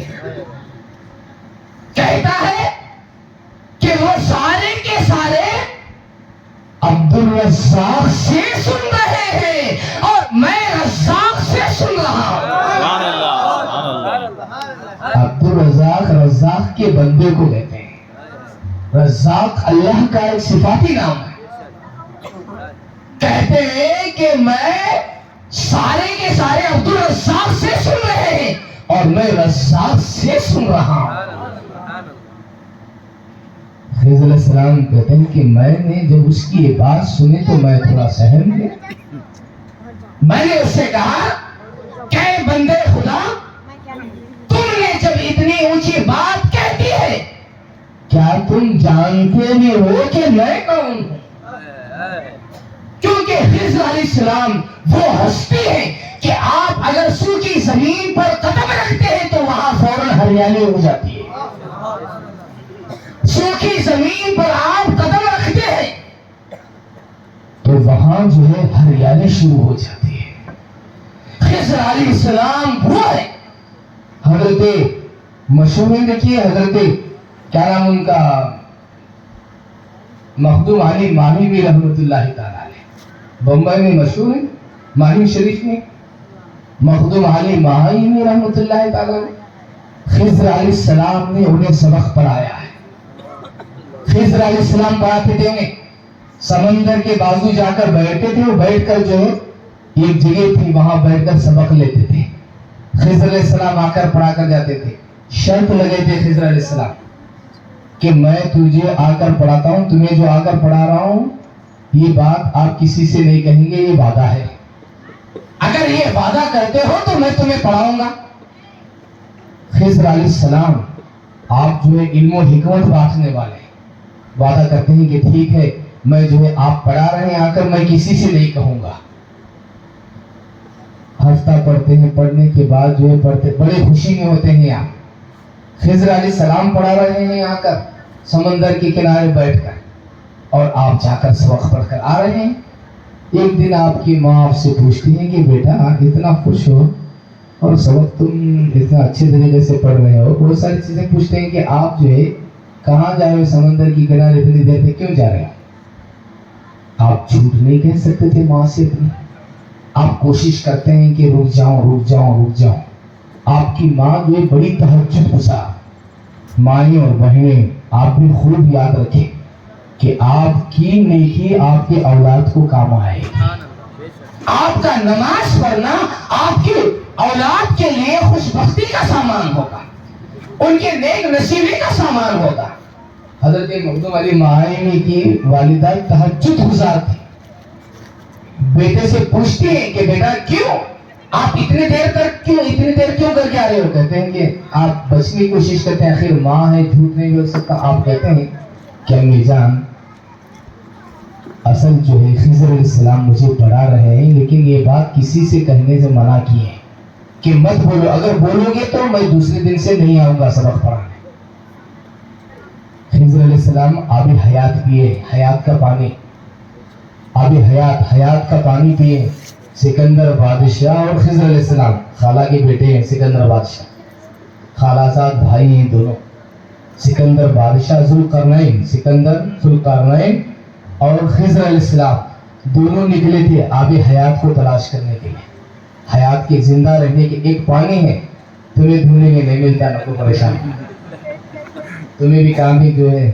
کہتا ہے کہ وہ سارے کے سارے عبد الرزاق سے سن رہے ہیں اور میں رزاق سے سن رہا ہوں۔ عبد الرزاق رزاق کے بندے کو کہتے ہیں، رزاق اللہ کا ایک صفاتی نام ہے۔ کہتے ہیں کہ میں سارے کے سارے عبد الرزاق سے سن رہے ہیں اور میں رزاق سے سن رہا ہوں۔ خضر علیہ السلام کہتے ہیں کہ میں نے جب اس کی یہ بات سنی تو میں تھوڑا سہم گیا۔ میں نے اس سے کہا کہ اے بندے خدا، تم نے جب اتنی اونچی بات کہتی ہے، کیا تم جانتے بھی ہو کہ میں کون ہوں؟ کیونکہ خضر علیہ السلام وہ ہستی ہے کہ آپ اگر سوکھی زمین پر قدم رکھتے ہیں تو وہاں فوراً ہریالی ہو جاتی ہے۔ سوکھی زمین پر آپ قدم رکھتے ہیں تو وہاں جو ہے ہریالی شروع ہو جاتی ہے۔ خضر علیہ السلام وہ ہے، حضرت مشہور دیکھیے، حضرت کیا نام ان کا، مخدوم علی ماہی بھی رحمۃ اللہ تعالی علیہ، بمبئی میں مشہور ہے، ماہی شریف میں مخدوم علی ماہی بھی رحمۃ اللہ تعالی علیہ، خضر علیہ السلام نے انہیں سبق پڑھایا ہے۔ خضر علیہ السلام پڑھاتے تھے انہیں، سمندر کے بازو جا کر بیٹھتے تھے اور بیٹھ کر جو ہے ایک جگہ تھی وہاں بیٹھ کر سبق لیتے تھے۔ خضر علیہ السلام آ کر پڑھا کر جاتے تھے۔ شرط لگے تھے خضر علیہ السلام کہ میں تجھے آ کر پڑھاتا ہوں، تمہیں جو آ کر پڑھا رہا ہوں یہ بات آپ کسی سے نہیں کہیں گے، یہ وعدہ ہے، اگر یہ وعدہ کرتے ہو تو میں تمہیں پڑھاؤں گا۔ خضر علیہ السلام آپ جو ہے علم و حکمت بانٹنے والے، وعدہ کرتے ہیں کہ ٹھیک ہے، میں جو ہے آپ پڑھا رہے ہیں آ کر میں کسی سے نہیں کہوں گا۔ ہفتہ پڑھتے ہیں، پڑھنے کے بعد جو ہے پڑھتے بڑے خوشی میں ہوتے ہیں۔ آپ خضر علیہ السلام پڑھا رہے ہیں آ کر سمندر کے کنارے بیٹھ کر، اور آپ جا کر سبق پڑھ کر آ رہے ہیں۔ ایک دن آپ کی ماں آپ سے پوچھتی ہے کہ بیٹا اتنا خوش ہو اور سبق تم اتنا اچھے طریقے سے پڑھ رہے ہو، بہت ساری چیزیں پوچھتے ہیں کہ آپ جو ہے کہاں جا رہے ہو، سمندر کی کنارے اتنی دیر تک کیوں جا رہے ہو؟ آپ جھوٹ نہیں کہہ سکتے تھے ماں سے اتنی، آپ کوشش کرتے ہیں کہ رک جاؤں۔ آپ کی ماں جو ہے بڑی تہجد گزار، مائیں اور بہنیں آپ بھی خوب یاد رکھیں کہ آپ کی نیکی آپ کے اولاد کو کام آئے گی۔ آپ کا نماز پڑھنا آپ کی اولاد کے لیے خوش بختی کا سامان ہوگا، ان کے نیک نصیبی کا سامان ہوگا۔ حضرت مخدوم علی ماہی کی والدہ تہجد گزار تھی، بیٹے سے پوچھتی ہیں کہ بیٹا کیوں آپ اتنی دیر کیوں کر کے آ رہے ہو؟ کہتے ہیں کہ آپ بچنے کی کوشش کرتے ہیں، آخر ماں ہے جھوٹ نہیں بول سکتا۔ آپ کہتے ہیں کہ امی جان اصل جو ہے خضر علیہ السلام مجھے پڑھا رہے ہیں، لیکن یہ بات کسی سے کہنے سے منع کی ہے کہ مت بولو، اگر بولو گے تو میں دوسرے دن سے نہیں آؤں گا سبق پڑھانے۔ خضر علیہ السلام آب حیات پیے، حیات کا پانی، آب حیات کا پانی پیے۔ سکندر بادشاہ اور خضر علیہ السلام خالہ کے بیٹے ہیں، سکندر بادشاہ خالہ زاد بھائی ہیں دونوں۔ سکندر بادشاہ ذوالقرنین اور خضر علیہ السلام دونوں نکلے تھے آب حیات کو تلاش کرنے کے لیے، حیات کے زندہ رہنے کے۔ ایک پانی ہے تمہیں ڈھونڈنے میں نہیں ملتا، نہ کوئی پریشان، تمہیں بھی کام ہی جو ہے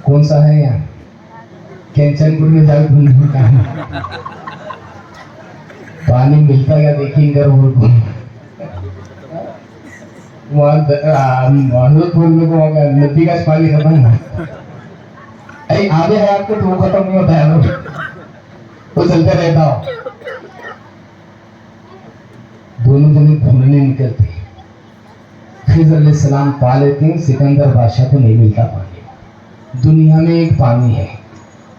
کون سا ہے یہاں؟ کینچن پور میں جاؤ ڈھونڈنے کا پانی ملتا کیا دیکھیں گے روڈ کو ندی کا پانی ختم آگے ہے آپ کو تو وہ ختم نہیں ہوتا ہے وہ چلتے رہتا ہو. دونوں جنے ڈھونڈنے نکلتے ہیں. خضر علیہ السلام پا لیتے ہیں سکندر بادشاہ کو نہیں ملتا پانی. دنیا میں ایک پانی ہے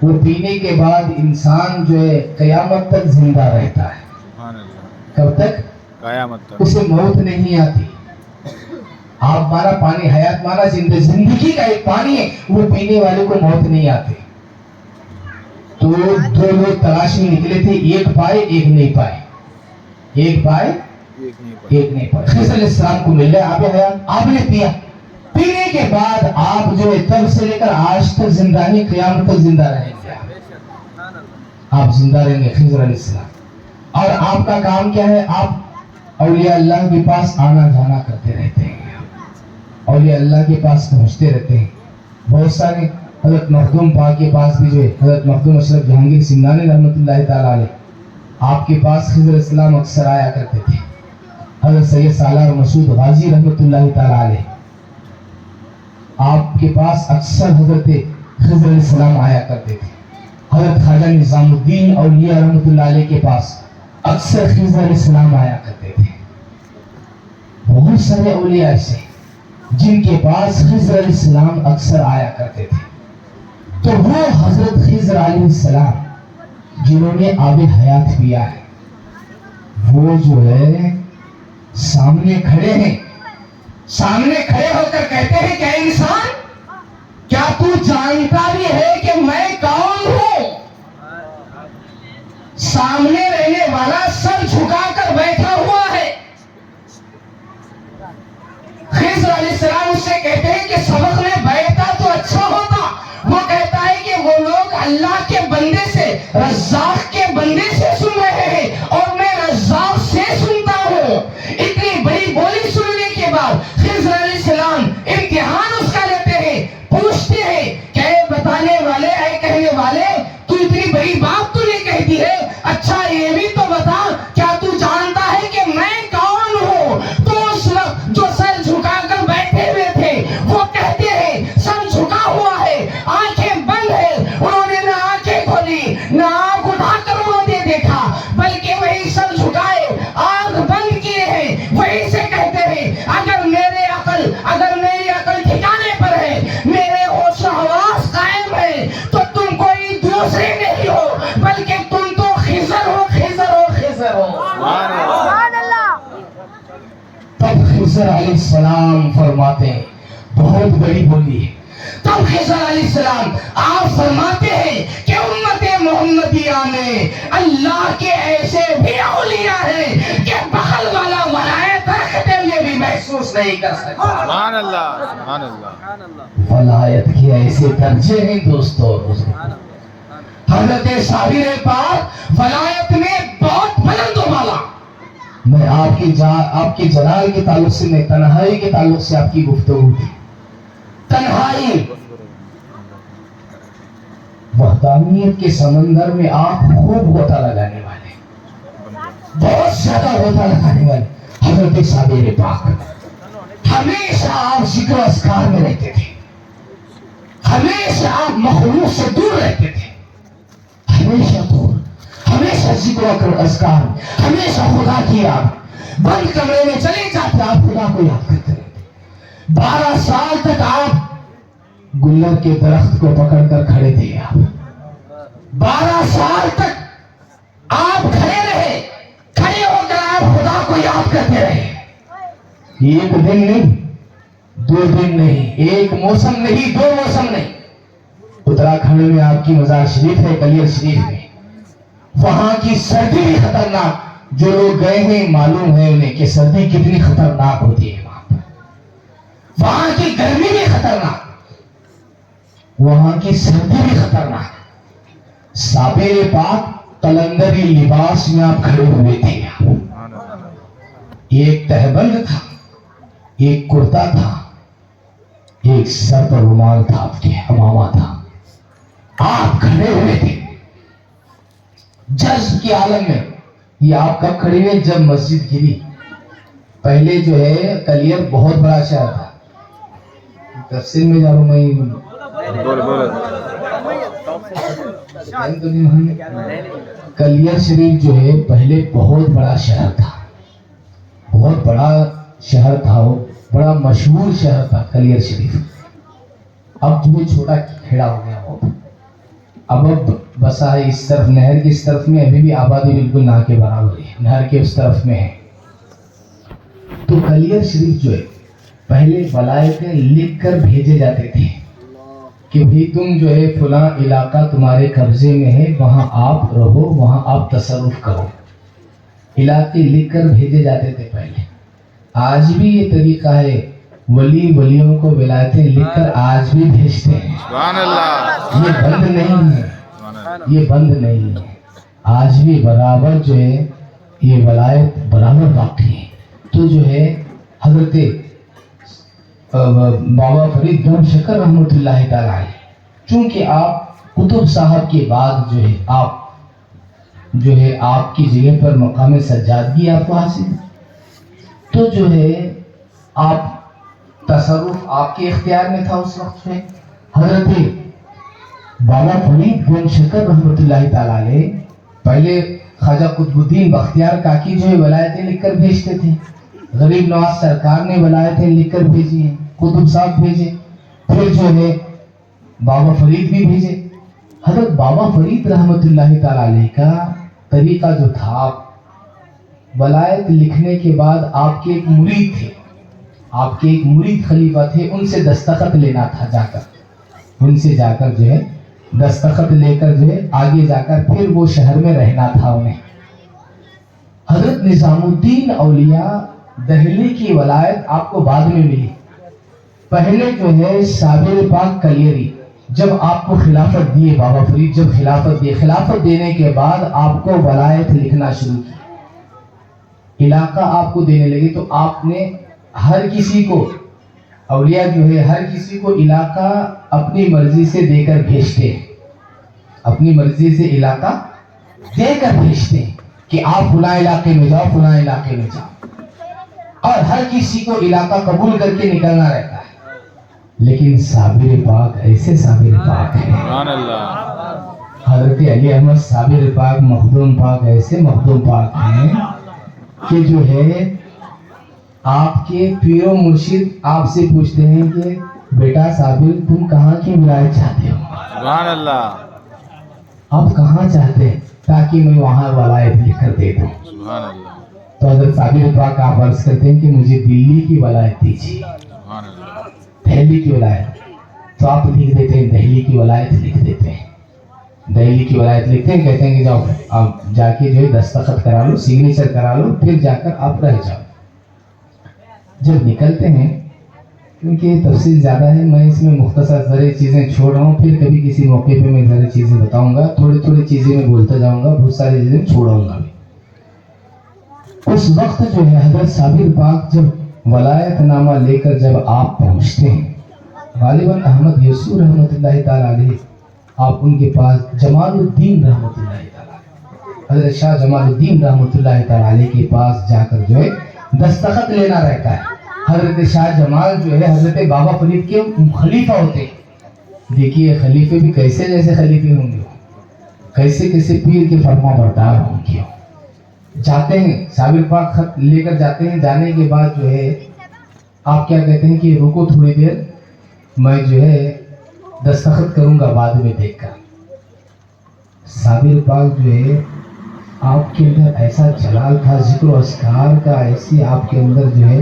وہ پینے کے بعد انسان جو ہے قیامت تک زندہ رہتا ہے. کب تک؟ قیامت تک. اسے موت نہیں آتی. آپ مانا پانی حیات مانا زندگی کا ایک پانی ہے وہ پینے والے کو موت نہیں آتی. تو دو لوگ تلاش میں نکلے تھے ایک پائے ایک نہیں پائے. ایک پائے ایک نہیں پائے. خضر علیہ السلام کو مل گیا آب حیات. آپ نے پیا. پینے کے بعد آپ جو ہے تب سے لے کر آج تک زندہ نہیں قیامت تک زندہ رہیں گے. آپ زندہ رہیں گے خضر علیہ السلام. اور آپ کا کام کیا ہے؟ آپ اولیاء اللہ کے پاس آنا جانا کرتے رہتے ہیں. اولیاء اللہ کے پاس پہنچتے رہتے ہیں. بہت سارے حضرت مخدوم پاک کے پاس بھی جو ہے حضرت مخدوم اشرف جہانگیر سمنانی رحمۃ اللہ تعالیٰ علیہ آپ کے پاس خضر علیہ السلام اکثر آیا کرتے تھے. حضرت سید سالار مسعود غازی رحمۃ اللہ تعالیٰ علیہ آپ کے پاس اکثر حضرت خضر علیہ السلام آیا کرتے تھے. حضرت خواجہ نظام الدین اولیاء رحمۃ اللہ علیہ کے پاس اکثر خضر علیہ السلام آیا کرتے تھے. بہت سارے اولیاء ایسے جن کے پاس خضر علیہ السلام اکثر آیا کرتے تھے. تو وہ حضرت خضر علیہ السلام جنہوں نے آب حیات پیا ہے وہ جو ہے سامنے کھڑے ہیں. سامنے کھڑے ہو کر کہتے ہیں کہ اے انسان کیا تو جانتا بھی ہے کہ میں کون ہوں؟ سامنے رہنے والا سر جھکا کر بیٹھا ہوا ہے. خضر علیہ السلام اس سے کہتے ہیں کہ سبق میں بیٹھتا تو اچھا ہوتا. وہ کہتا ہے کہ وہ لوگ اللہ کے بندے سے رزاق کے بندے سے سن رہے ہیں اور میں رزاق سے سنتا ہوں. اتنی بڑی بولی سننے کے بعد خضر علیہ السلام امتحان اس کا لیتے ہیں. پوچھتے ہیں کہ اے بتانے والے اے کہنے والے تو اتنی بڑی بات تو نے کہہ دی ہے. اچھا یہ بھی تو بتا کیا تو جانتا ہے کہ میں کون ہوں؟ تو اس وقت جو سر جھکا کر بیٹھے ہوئے تھے وہ کہتے ہیں سر جھکا ہوا ہے آنکھیں بند ہے. انہوں نے نہ آنکھیں کھولی نہ آنکھ اٹھا کر انہوں نے دیکھا بلکہ وہی سر جھکائے آنکھ بند کیے ہیں. وہی سے کہتے ہیں اگر میری عقل ٹھکانے پر ہے میرے ہوش و حواس قائم ہے تو تم کوئی دوسرے نہیں ہو بلکہ تم تو خضر ہو خضر ہو خضر ہو. سبحان اللہ. تب خضر علیہ السلام فرماتے ہیں بہت بڑی بولی ہے. تب خضر علیہ السلام آپ فرماتے ہیں کہ امت محمدیہ میں اللہ کے ایسے بھی اولیاء ہیں کہ بغل والا ولایت رکھتے ہوئے بھی محسوس نہیں کر سکتا. سبحان اللہ سبحان اللہ. ولایت کے ایسے درجے ہیں دوستو. حضرت صابر پاک ولایت میں بہت بلند و بالا. میں آپ کی جلال کے تعلق سے میں تنہائی کے تعلق سے آپ کی گفتگو کی. تنہائی وحدانیت کے سمندر میں آپ خوب غوطہ لگانے والے بہت زیادہ غوطہ لگانے والے. حضرت صابر پاک ہمیشہ آپ ذکر و اذکار میں رہتے تھے. ہمیشہ آپ مخلوق سے دور رہتے تھے. ہمیشہ دور ہمیشہ ذکر و اذکار ہمیشہ خدا کی آپ بند کمرے میں چلے جاتے آپ خدا کو یاد کرتے رہتے. 12 سال تک آپ گلر کے درخت کو پکڑ کر کھڑے تھے. آپ 12 سال تک آپ کھڑے رہے. کھڑے ہو کر آپ خدا کو یاد کرتے رہے. ایک دن نہیں 2 دن نہیں ایک موسم نہیں 2 موسم نہیں. اتراکھنڈ میں آپ کی مزار شریف ہے کلیر شریف میں. وہاں کی سردی بھی خطرناک. جو لوگ گئے ہیں معلوم ہے انہیں کہ سردی کتنی خطرناک ہوتی ہے. وہاں کی گرمی بھی خطرناک وہاں کی سردی بھی خطرناک. صابر پاک قلندری لباس میں آپ کھڑے ہوئے تھے. ایک تہبند تھا ایک کرتا تھا ایک سر پر رومال تھا، آپ کے امامہ تھا، آپ کھڑے ہوئے تھے جذب کے عالم میں. یہ آپ کب کھڑے ہوئے؟ جب مسجد گری. پہلے جو ہے کلیر بہت بڑا شہر تھا. تفسیر میں جا رہا ہوں میں. کلیر شریف جو ہے پہلے بہت بڑا شہر تھا، بہت بڑا شہر تھا، وہ بڑا مشہور شہر تھا کلیر شریف. اب جو ہے چھوٹا کھیڑا ہو گیا. اب بسا ہے اس طرف، نہر کی اس طرف میں ابھی بھی آبادی بالکل نہ کے برابر ہے، نہر کے اس طرف میں ہے. تو کلیر شریف جو ہے پہلے ولایتیں لکھ کر بھیجے جاتے تھے کہ بھئی تم جو ہے فلاں علاقہ تمہارے قبضے میں ہے، وہاں آپ رہو، وہاں آپ تصرف کرو. علاقے لکھ کر بھیجے جاتے تھے پہلے. آج بھی یہ طریقہ ہے، ولیوں کو ولایتیں لکھ کر آج بھی بھیجتے ہیں. سبحان اللہ. یہ بند نہیں ہے، یہ بند نہیں ہے، آج بھی برابر جو ہے یہ ولایت برابر باقی ہے. تو جو ہے حضرت بابا فرید گم شکر رحمۃ اللہ تعالی علیہ، چونکہ آپ قطب صاحب کے بعد جو ہے آپ کی جگہ پر مقام سجادگی آپ کو حاصل، تو جو ہے آپ تصرف آپ کے اختیار میں تھا. اس وقت میں حضرت بابا فرید گم شکر رحمۃ اللہ تعالی علیہ پہلے خواجہ قطب الدین بختیار کاکی جو ہے ولایتیں لکھ کر بھیجتے تھے. غریب نواز سرکار نے ولایتیں لکھ کر بھیجی ہیں، قطب صاحب بھیجے، پھر جو ہے بابا فرید بھی بھیجے. حضرت بابا فرید رحمۃ اللہ تعالی علیہ کا طریقہ جو تھا، ولایت لکھنے کے بعد آپ کے ایک مرید تھے، آپ کے ایک مرید خلیفہ تھے، ان سے دستخط لینا تھا. جا کر ان سے جا کر جو ہے دستخط لے کر جو ہے آگے جا کر پھر وہ شہر میں رہنا تھا انہیں. حضرت نظام الدین اولیاء دہلی کی ولایت آپ کو بعد میں ملی. پہلے جو ہے صابر پاک کلیری جب آپ کو خلافت دیے، بابا فرید جب خلافت دیے، خلافت دینے کے بعد آپ کو ولایت لکھنا شروع کی، علاقہ آپ کو دینے لگے. تو آپ نے ہر کسی کو، اولیاء جو ہے ہر کسی کو علاقہ اپنی مرضی سے دے کر بھیجتے ہیں، اپنی مرضی سے علاقہ دے کر بھیجتے ہیں کہ آپ فلاں علاقے میں جاؤ، فلاں علاقے میں جاؤ، اور ہر کسی کو علاقہ قبول کر کے نکلنا رہتا ہے. لیکن صابر پاک ایسے صابر پاک ہیں، سبحان اللہ. حضرت علی احمد صابر پاک مخدوم پاک ایسے مخدوم پاک ہیں کہ جو ہے آپ کے پیر و مرشد آپ سے پوچھتے ہیں کہ بیٹا صابر تم کہاں کی ولایت چاہتے ہو؟ سبحان اللہ. آپ کہاں چاہتے ہیں تاکہ میں وہاں ولایت لکھ کر دے دوں؟ سبحان اللہ. تو حضرت صابر پاک آپ عرض کرتے ہیں کہ مجھے دلی کی ولایت دیجیے، سبحان اللہ. دہلی کی ولایت. تو آپ لکھ دیتے ہیں، دہلی کی ولایت لکھ دیتے ہیں، دہلی کی ولایت لکھتے ہیں. کہتے ہیں کہ جاؤ آپ جا کے جو ہے دستخط کرا لو، سگنیچر کرا لو، پھر جا کر آپ رہ جاؤ. جب نکلتے ہیں، کیونکہ تفصیل زیادہ ہے، میں اس میں مختصر ذرے چیزیں چھوڑ رہا ہوں، پھر کبھی کسی موقع پہ میں ذرے چیزیں بتاؤں گا، تھوڑی چیزیں میں بولتا جاؤں گا، بہت ساری چیزیں چھوڑاؤں گا. اس وقت جو ہے حضرت صابر پاک جب ولایت نامہ لے کر جب آپ پہنچتے ہیں، غالباً احمد یسوع رحمۃ اللہ تعالی علیہ، آپ ان کے پاس جمال الدین رحمۃ اللہ تعالی علیہ، حضرت شاہ جمال الدین رحمۃ اللہ تعالی علیہ کے پاس جا کر جو ہے دستخط لینا رہتا ہے. حضرت شاہ جمال جو ہے حضرت بابا فرید کے خلیفہ ہوتے ہیں. دیکھیے خلیفے بھی کیسے جیسے خلیفے ہوں گے، کیسے کیسے پیر کے فرما بردار ہوں گے. جاتے ہیں صابر پاک خط لے کر جاتے ہیں. جانے کے بعد جو ہے آپ کیا کہتے ہیں کہ رکو تھوڑی دیر، میں جو ہے دستخط کروں گا بعد میں دیکھ کر. صابر پاک جو ہے آپ کے اندر ایسا جلال تھا، ذکر و اذکار کا ایسی آپ کے اندر جو ہے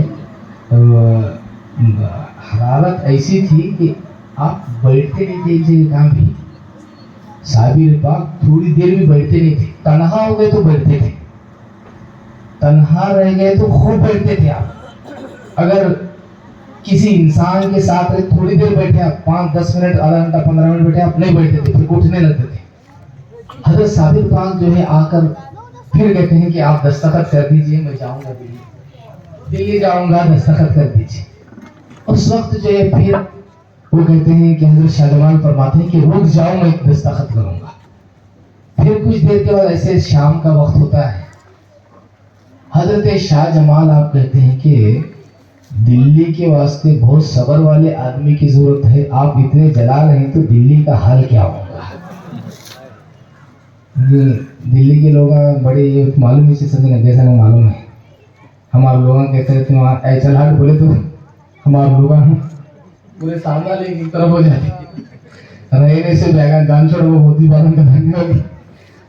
حرارت ایسی تھی کہ آپ بیٹھتے نہیں تھے ایک جگہ کہاں بھی. صابر پاک تھوڑی دیر بھی بیٹھتے نہیں تھے. تنہا ہو گئے تو بیٹھتے تھے، تنہا رہ گئے تو خوب بیٹھتے تھے. آپ اگر کسی انسان کے ساتھ تھوڑی دیر بیٹھے، آپ 5-10 منٹ، آدھا گھنٹہ، 15 منٹ بیٹھے، آپ نہیں بیٹھتے تھے، پھر اٹھنے لگتے تھے. حضرت صابر پاک جو ہے آ کر پھر کہتے ہیں کہ آپ دستخط کر دیجئے، میں جاؤں گا دلی جاؤں گا، دستخط کر دیجئے. اس وقت جو ہے پھر وہ کہتے ہیں کہ حضرت شاہ جمال فرماتے ہیں کہ رک جاؤ میں دستخط کروں گا. پھر کچھ دیر کے بعد ایسے شام کا وقت ہوتا ہے. حضرت شاہ جمال آپ کہتے ہیں کہ دلی کے واسطے بہت صبر والے آدمی کی ضرورت ہے. آپ اتنے جلال ہیں تو دلی کا حال کیا ہوگا. دلی کے لوگ بڑے یہ معلوم ہی سے سمجھنا جیسا نہ معلوم ہے. ہمارے لوگ کہتے رہتے ہیں اے چل ہٹ بولے تو ہمارے لوگ پورے سامنا لے کی طرف ہو جاتے رہنے سے بیگا گان چھوڑ وہ ہوتی باتوں کا دھنی ہوگی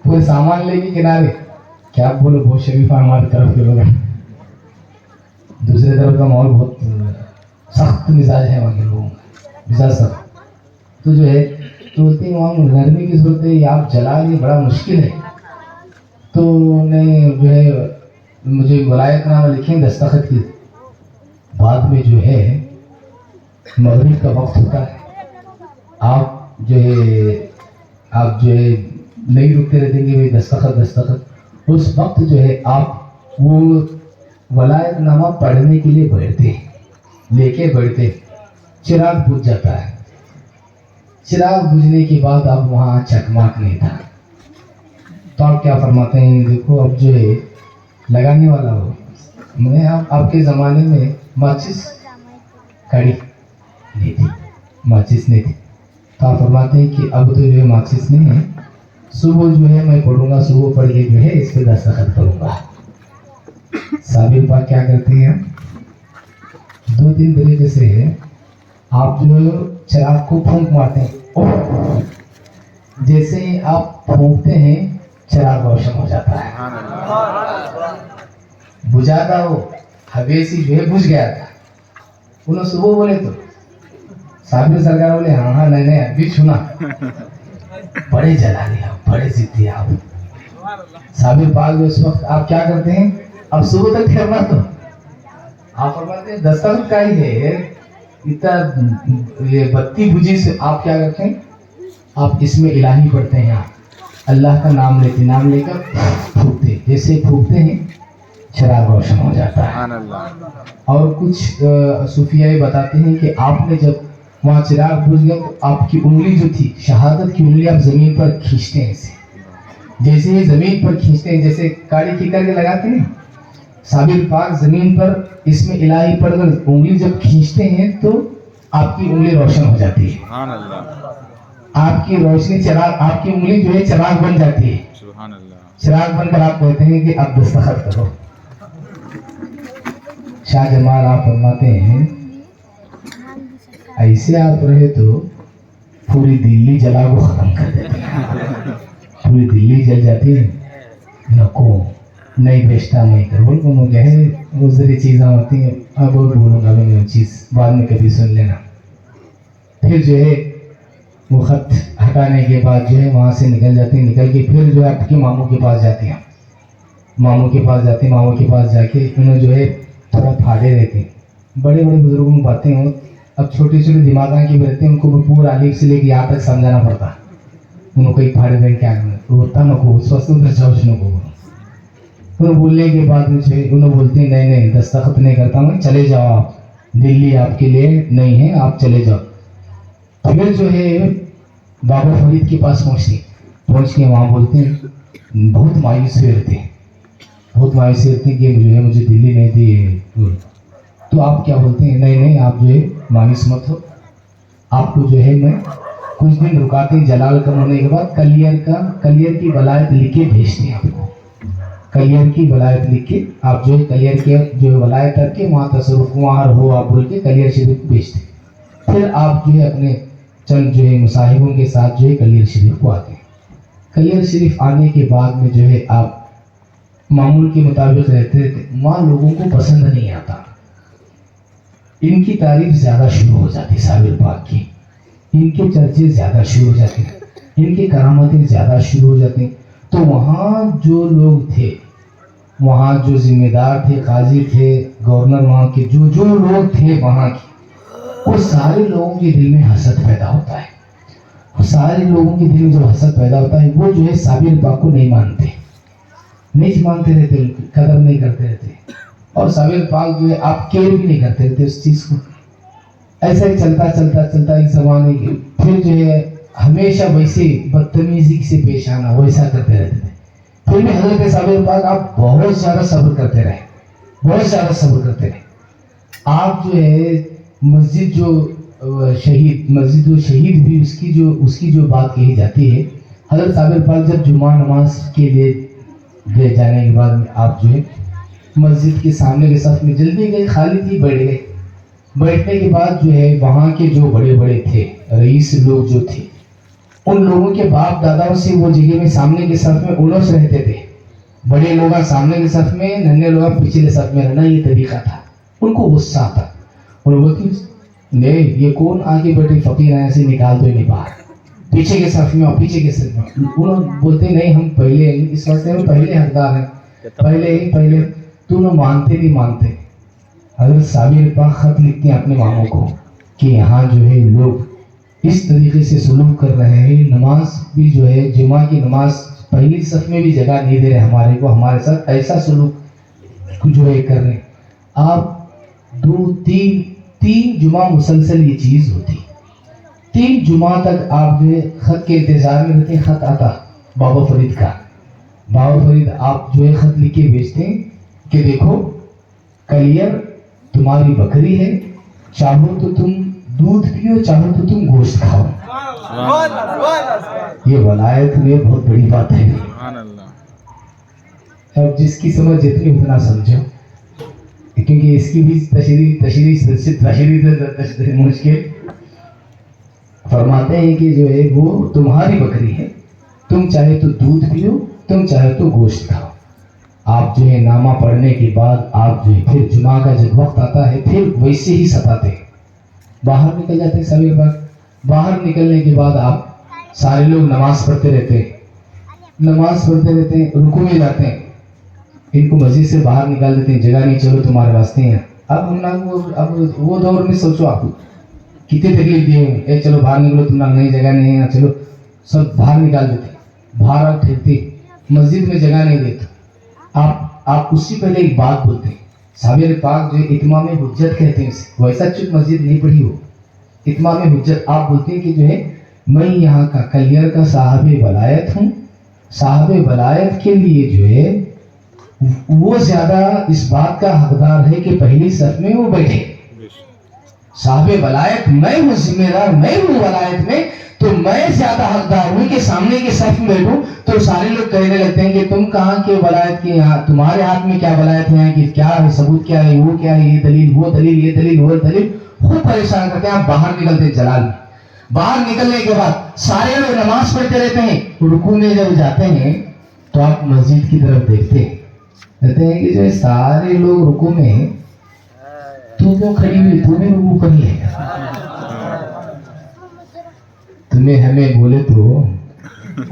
پورے سامان لے کے کنارے کیا بولو بہت شریفہ ہماری طرف کے لوگ ہیں. دوسرے طرف کا ماحول بہت سخت مزاج ہے وہاں کے لوگوں کا مزاج سخت. تو جو ہے تو بولتے ہیں وہاں نرمی کی ضرورت ہے. آپ جلا یہ بڑا مشکل ہے. تو انہیں جو ہے مجھے ولایت نامہ لکھیں دستخط کی. بعد میں جو ہے مغرب کا وقت ہوتا ہے. آپ جو ہے نہیں رکتے رہتے کہ دستخط. اس وقت جو ہے آپ وہ ولایت نامہ پڑھنے کے لیے بیٹھتے لے کے بیٹھتے. چراغ بجھ جاتا ہے. چراغ بجھنے کے بعد اب وہاں چکماک نہیں تھا. تو آپ کیا فرماتے ہیں دیکھو اب جو ہے لگانے والا ہو. میں آپ کے زمانے میں ماچس کڑی نہیں تھی. ماچس نہیں تھی. تو آپ فرماتے ہیں کہ اب تو جو ہے ماچس نہیں ہے. صبح جو ہے میں پڑھوں گا. صبح پڑھ کے جو ہے اس پہ دستخط کروں گا. صابر پاک کیا کرتے ہیں 2-3 طریقے سے ہے. آپ جو چراغ کو پھونک مارتے ہیں. جیسے آپ پھونکتے ہیں چراغ روشن ہو جاتا ہے. بجھاتا ہو حویسی جو ہے بجھ گیا تھا. انہوں صبح بولے تو صابر سرکار بولے ہاں نہیں ابھی چھنا. بڑے جلالی آپ بڑے ضدی آپ. صابر پاک جو اس وقت آپ کیا کرتے ہیں اب صبح تک ٹھہرنا تو آپ فرماتے ہیں دستخط کا ہی ہے اتنا یہ بتی بجھی سے آپ کیا کرتے ہیں آپ اس میں الہی پڑھتے ہیں. آپ اللہ کا نام لے کر پھونکتے. جیسے پھونکتے ہیں چراغ روشن ہو جاتا ہے. اور کچھ صوفیاء بتاتے ہیں کہ آپ نے جب وہاں چراغ بجھ گیا تو آپ کی انگلی جو تھی شہادت کی انگلی آپ زمین پر کھینچتے ہیں. جیسے ہی زمین پر کھینچتے ہیں جیسے کاڑی کی کر کے لگاتے ہیں. صابر پاک زمین پر اس میں الہی پڑھ کر انگلی جب کھینچتے ہیں تو آپ کی انگلی روشن ہو جاتی ہے. آپ کی روشنی چراغ آپ کی انگلی جو ہے چراغ بن جاتی ہے. چراغ بن کر آپ کہتے ہیں کہ اب دستخط کرو. شاہ جمال آپ فرماتے ہیں ایسے آپ رہے تو پوری دلی جلا کو ختم کر دیتے ہیں. پوری دلی جل جاتی ہے. نکو نہیں بیچتا میں کر بول کو کیا ہے وہ ذری چیزیں ہوتی ہیں. اب بولوں گا میں وہ چیز بعد میں کبھی سن لینا. پھر جو ہے وہ خط ہٹانے کے بعد جو ہے وہاں سے نکل جاتے ہیں. نکل کے پھر جو ہے آپ کے ماموں کے پاس جاتے ہیں. ماموں کے پاس جا کے انہوں جو ہے تھوڑا پھاڑے رہتے ہیں. بڑے بڑے بزرگوں کو باتیں ہوں اب چھوٹے چھوٹے دماغاں کی رہتے ہیں. ان کو پورا الف سے لے کے یہاں تک سمجھانا پڑتا. انہوں کو ایک پھاڑے رہ کیا ہوتا نہ کو اس وقت ادھر جاؤ کو بولو. انہوں بولنے کے بعد مجھے انہوں بولتے ہیں نہیں دستخط نہیں کرتا میں. چلے جاؤ آپ دلی آپ کے لیے نہیں ہے آپ چلے جاؤ. پھر جو ہے بابا فرید کے پاس پہنچ کے وہاں بولتے ہیں بہت مایوس ہوئے رہتے ہیں. کہ جو ہے مجھے دلی نہیں دی. تو آپ کیا بولتے ہیں نہیں آپ جو ہے مایوس مت ہو. آپ کو جو ہے میں کچھ دن رکاتے ہیں. جلال کم ہونے کے بعد کلیئر کی ولایت لکھ کے بھیجتے ہیں. آپ کو کلیئر کی ولایت لکھ کے آپ جو ہے کلیئر کی جو ہے ولایت کر کے وہاں تصرف وہاں ہو آپ بول کے کلیئر شریف بھیجتے ہیں. پھر آپ جو ہے اپنے چند جو ہے مصاحبوں کے ساتھ جو ہے کلیئر شریف کو آتے ہیں. کلیئر شریف آنے کے بعد میں جو ہے آپ معمول کے مطابق رہتے وہاں لوگوں کو پسند نہیں آتا. ان کی تعریف زیادہ شروع ہو جاتی صابر پاک کی. ان کے چرچے زیادہ شروع ہو جاتے ہیں. ان کی کرامتیں زیادہ شروع ہو جاتی ہیں. تو وہاں جو لوگ تھے وہاں جو ذمہ دار تھے قاضی تھے گورنر وہاں کے جو لوگ تھے وہاں کے وہ سارے لوگوں کے دل میں حسد پیدا ہوتا ہے. سارے لوگوں کے دل میں جو حسد پیدا ہوتا ہے وہ جو ہے صابر پاک کو نہیں مانتے رہتے. ان کی قدر نہیں کرتے رہتے. اور صابر پاک جو ہے آپ کیئر بھی نہیں کرتے رہتے اس چیز کو. ایسا ہی چلتا چلتا چلتا ایک زمانے کے پھر جو ہے ہمیشہ ویسے بدتمیزی سے پیش آنا ویسا کرتے رہتے تھے. پھر بھی حضرت صابر پاک آپ بہت زیادہ صبر کرتے رہے, بہت زیادہ صبر کرتے رہے. آپ جو ہے مسجد جو شہید بھی اس کی جو بات کہی جاتی ہے, حضرت صابر پاک جب جمعہ نماز کے لیے گئے جانے کے بعد میں آپ جو ہے مسجد کے سامنے کے صف میں جلدی گئے, خالی تھی, بیٹھ گئے. بیٹھنے کے بعد جو ہے وہاں کے جو بڑے بڑے تھے رئیس لوگ جو تھے, ان لوگوں کے باپ داداؤں سے وہ جگہ میں سامنے کے صف میں انہوں سے رہتے تھے. بڑے لوگ سامنے کے صف میں, ننھے لوگ پچھلے صف میں رہنا, یہ طریقہ تھا. ان کو غصہ آتا, اور وہ کہ نہیں یہ کون آگے بیٹھے فقیر ہیں, ایسے نکال دو انہیں باہر, پیچھے کے صف میں اور پیچھے کے صف میں. انہوں بولتے نہیں ہم پہلے اس وقت میں پہلے حقدار ہیں, پہلے تو نہ مانتے نہیں مانتے. حضرت صابر پاک خط لکھتے ہیں اپنے ماموں کو کہ یہاں جو ہے لوگ اس طریقے سے سلوک کر رہے ہیں, نماز بھی جو ہے جمعہ کی نماز پہلی صف میں بھی جگہ نہیں دے رہے ہمارے کو, ہمارے ساتھ ایسا سلوک جو ہے کر رہے. آپ 2-3 جمعہ مسلسل یہ چیز ہوتی, 3 جمعہ تک آپ جو ہے خط کے انتظار میں رہتے. خط آتا بابا فرید کا, بابا فرید آپ جو ہے خط لکھ کے بھیجتے ہیں کہ دیکھو کلیئر تمہاری بکری ہے, چاہو تو تم دودھ پیو, چاہو تو تم گوشت کھاؤ. یہ ولایت میں بہت بڑی بات ہے. اب جس کی سمجھ جتنی اتنا سمجھو, کیونکہ اس کی بھی تشریح مشکل. فرماتے ہیں کہ جو ہے وہ تمہاری بکری ہے, تم چاہے تو دودھ پیو, تم چاہے تو گوشت کھاؤ. آپ جو ہے نامہ پڑھنے کے بعد آپ جو ہے پھر جمعہ کا جب وقت آتا ہے پھر ویسے ہی ستاتے, باہر نکل جاتے ہیں. سبھی بار باہر نکلنے کے بعد آپ سارے لوگ نماز پڑھتے رہتے ہیں, رکوع میں جاتے ہیں. ان کو مسجد سے باہر نکال دیتے ہیں, جگہ نہیں, چلو تمہارے واسطے ہیں. اب وہ دور میں سوچو آپ کتنے تکلیف دیے ہوں, اے چلو باہر نکلو, تم نئی جگہ نہیں ہے, چلو سب باہر نکال دیتے, باہر آپ ٹھہرتے, مسجد میں جگہ نہیں دیتے. آپ اس سے پہلے ایک بات بولتے ہیں. صابر پاک جو اتمام حجت کہتے ہیں اسے, ویسا چک مسجد نہیں پڑھی ہو, اتمام حجت آپ بولتے ہیں کہ جو ہے میں یہاں کا کلیئر کا صاحب ولایت ہوں. صاحب ولایت کے لیے جو ہے وہ زیادہ اس بات کا حقدار ہے کہ پہلی صف میں وہ بیٹھے. صاحب ولایت میں ہوں, ذمہ دار میں ہوں ولایت میں, تو میں زیادہ حقدار ہوں کہ سامنے کے صف میں بیٹھوں. تو سارے لوگ کہنے لگتے ہیں کہ تم کہاں کے ولایت کے, یہاں تمہارے ہاتھ میں کیا ولایت ہے, کہ کیا ہے ثبوت, کیا ہے وہ, کیا ہے یہ دلیل, وہ دلیل, یہ دلیل, وہ دلیل. خوب پریشان کرتے ہیں. آپ باہر نکلتے ہیں جلال میں, باہر نکلنے کے بعد سارے لوگ نماز پڑھتے رہتے ہیں. رکوع میں جب جاتے ہیں تو آپ مسجد کی طرف دیکھتے ہیں, کہتے ہیں کہ جو سارے لوگ رکوع میں ہیں, تو کیوں کھڑی ہوئی, تو بھی رکوع کر لے. تمہیں ہمیں بولے تو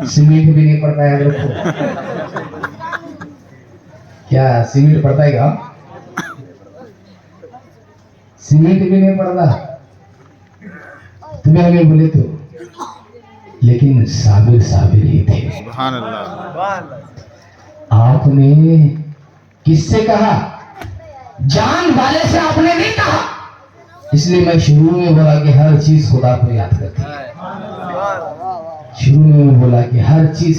سیمنٹ بھی نہیں پڑتا ہے. کیا سیمنٹ پڑتا ہے کیا؟ سیمنٹ بھی نہیں پڑتا تمہیں ہمیں بولے تو. لیکن صابر ہی تھے. سبحان اللہ. آپ نے کس سے کہا؟ جان والے سے آپ نے نہیں کہا. اس لیے میں شروع میں بولا کہ ہر چیز خدا کو یاد کرتی ہے. شروع میں بولا کہ ہر چیز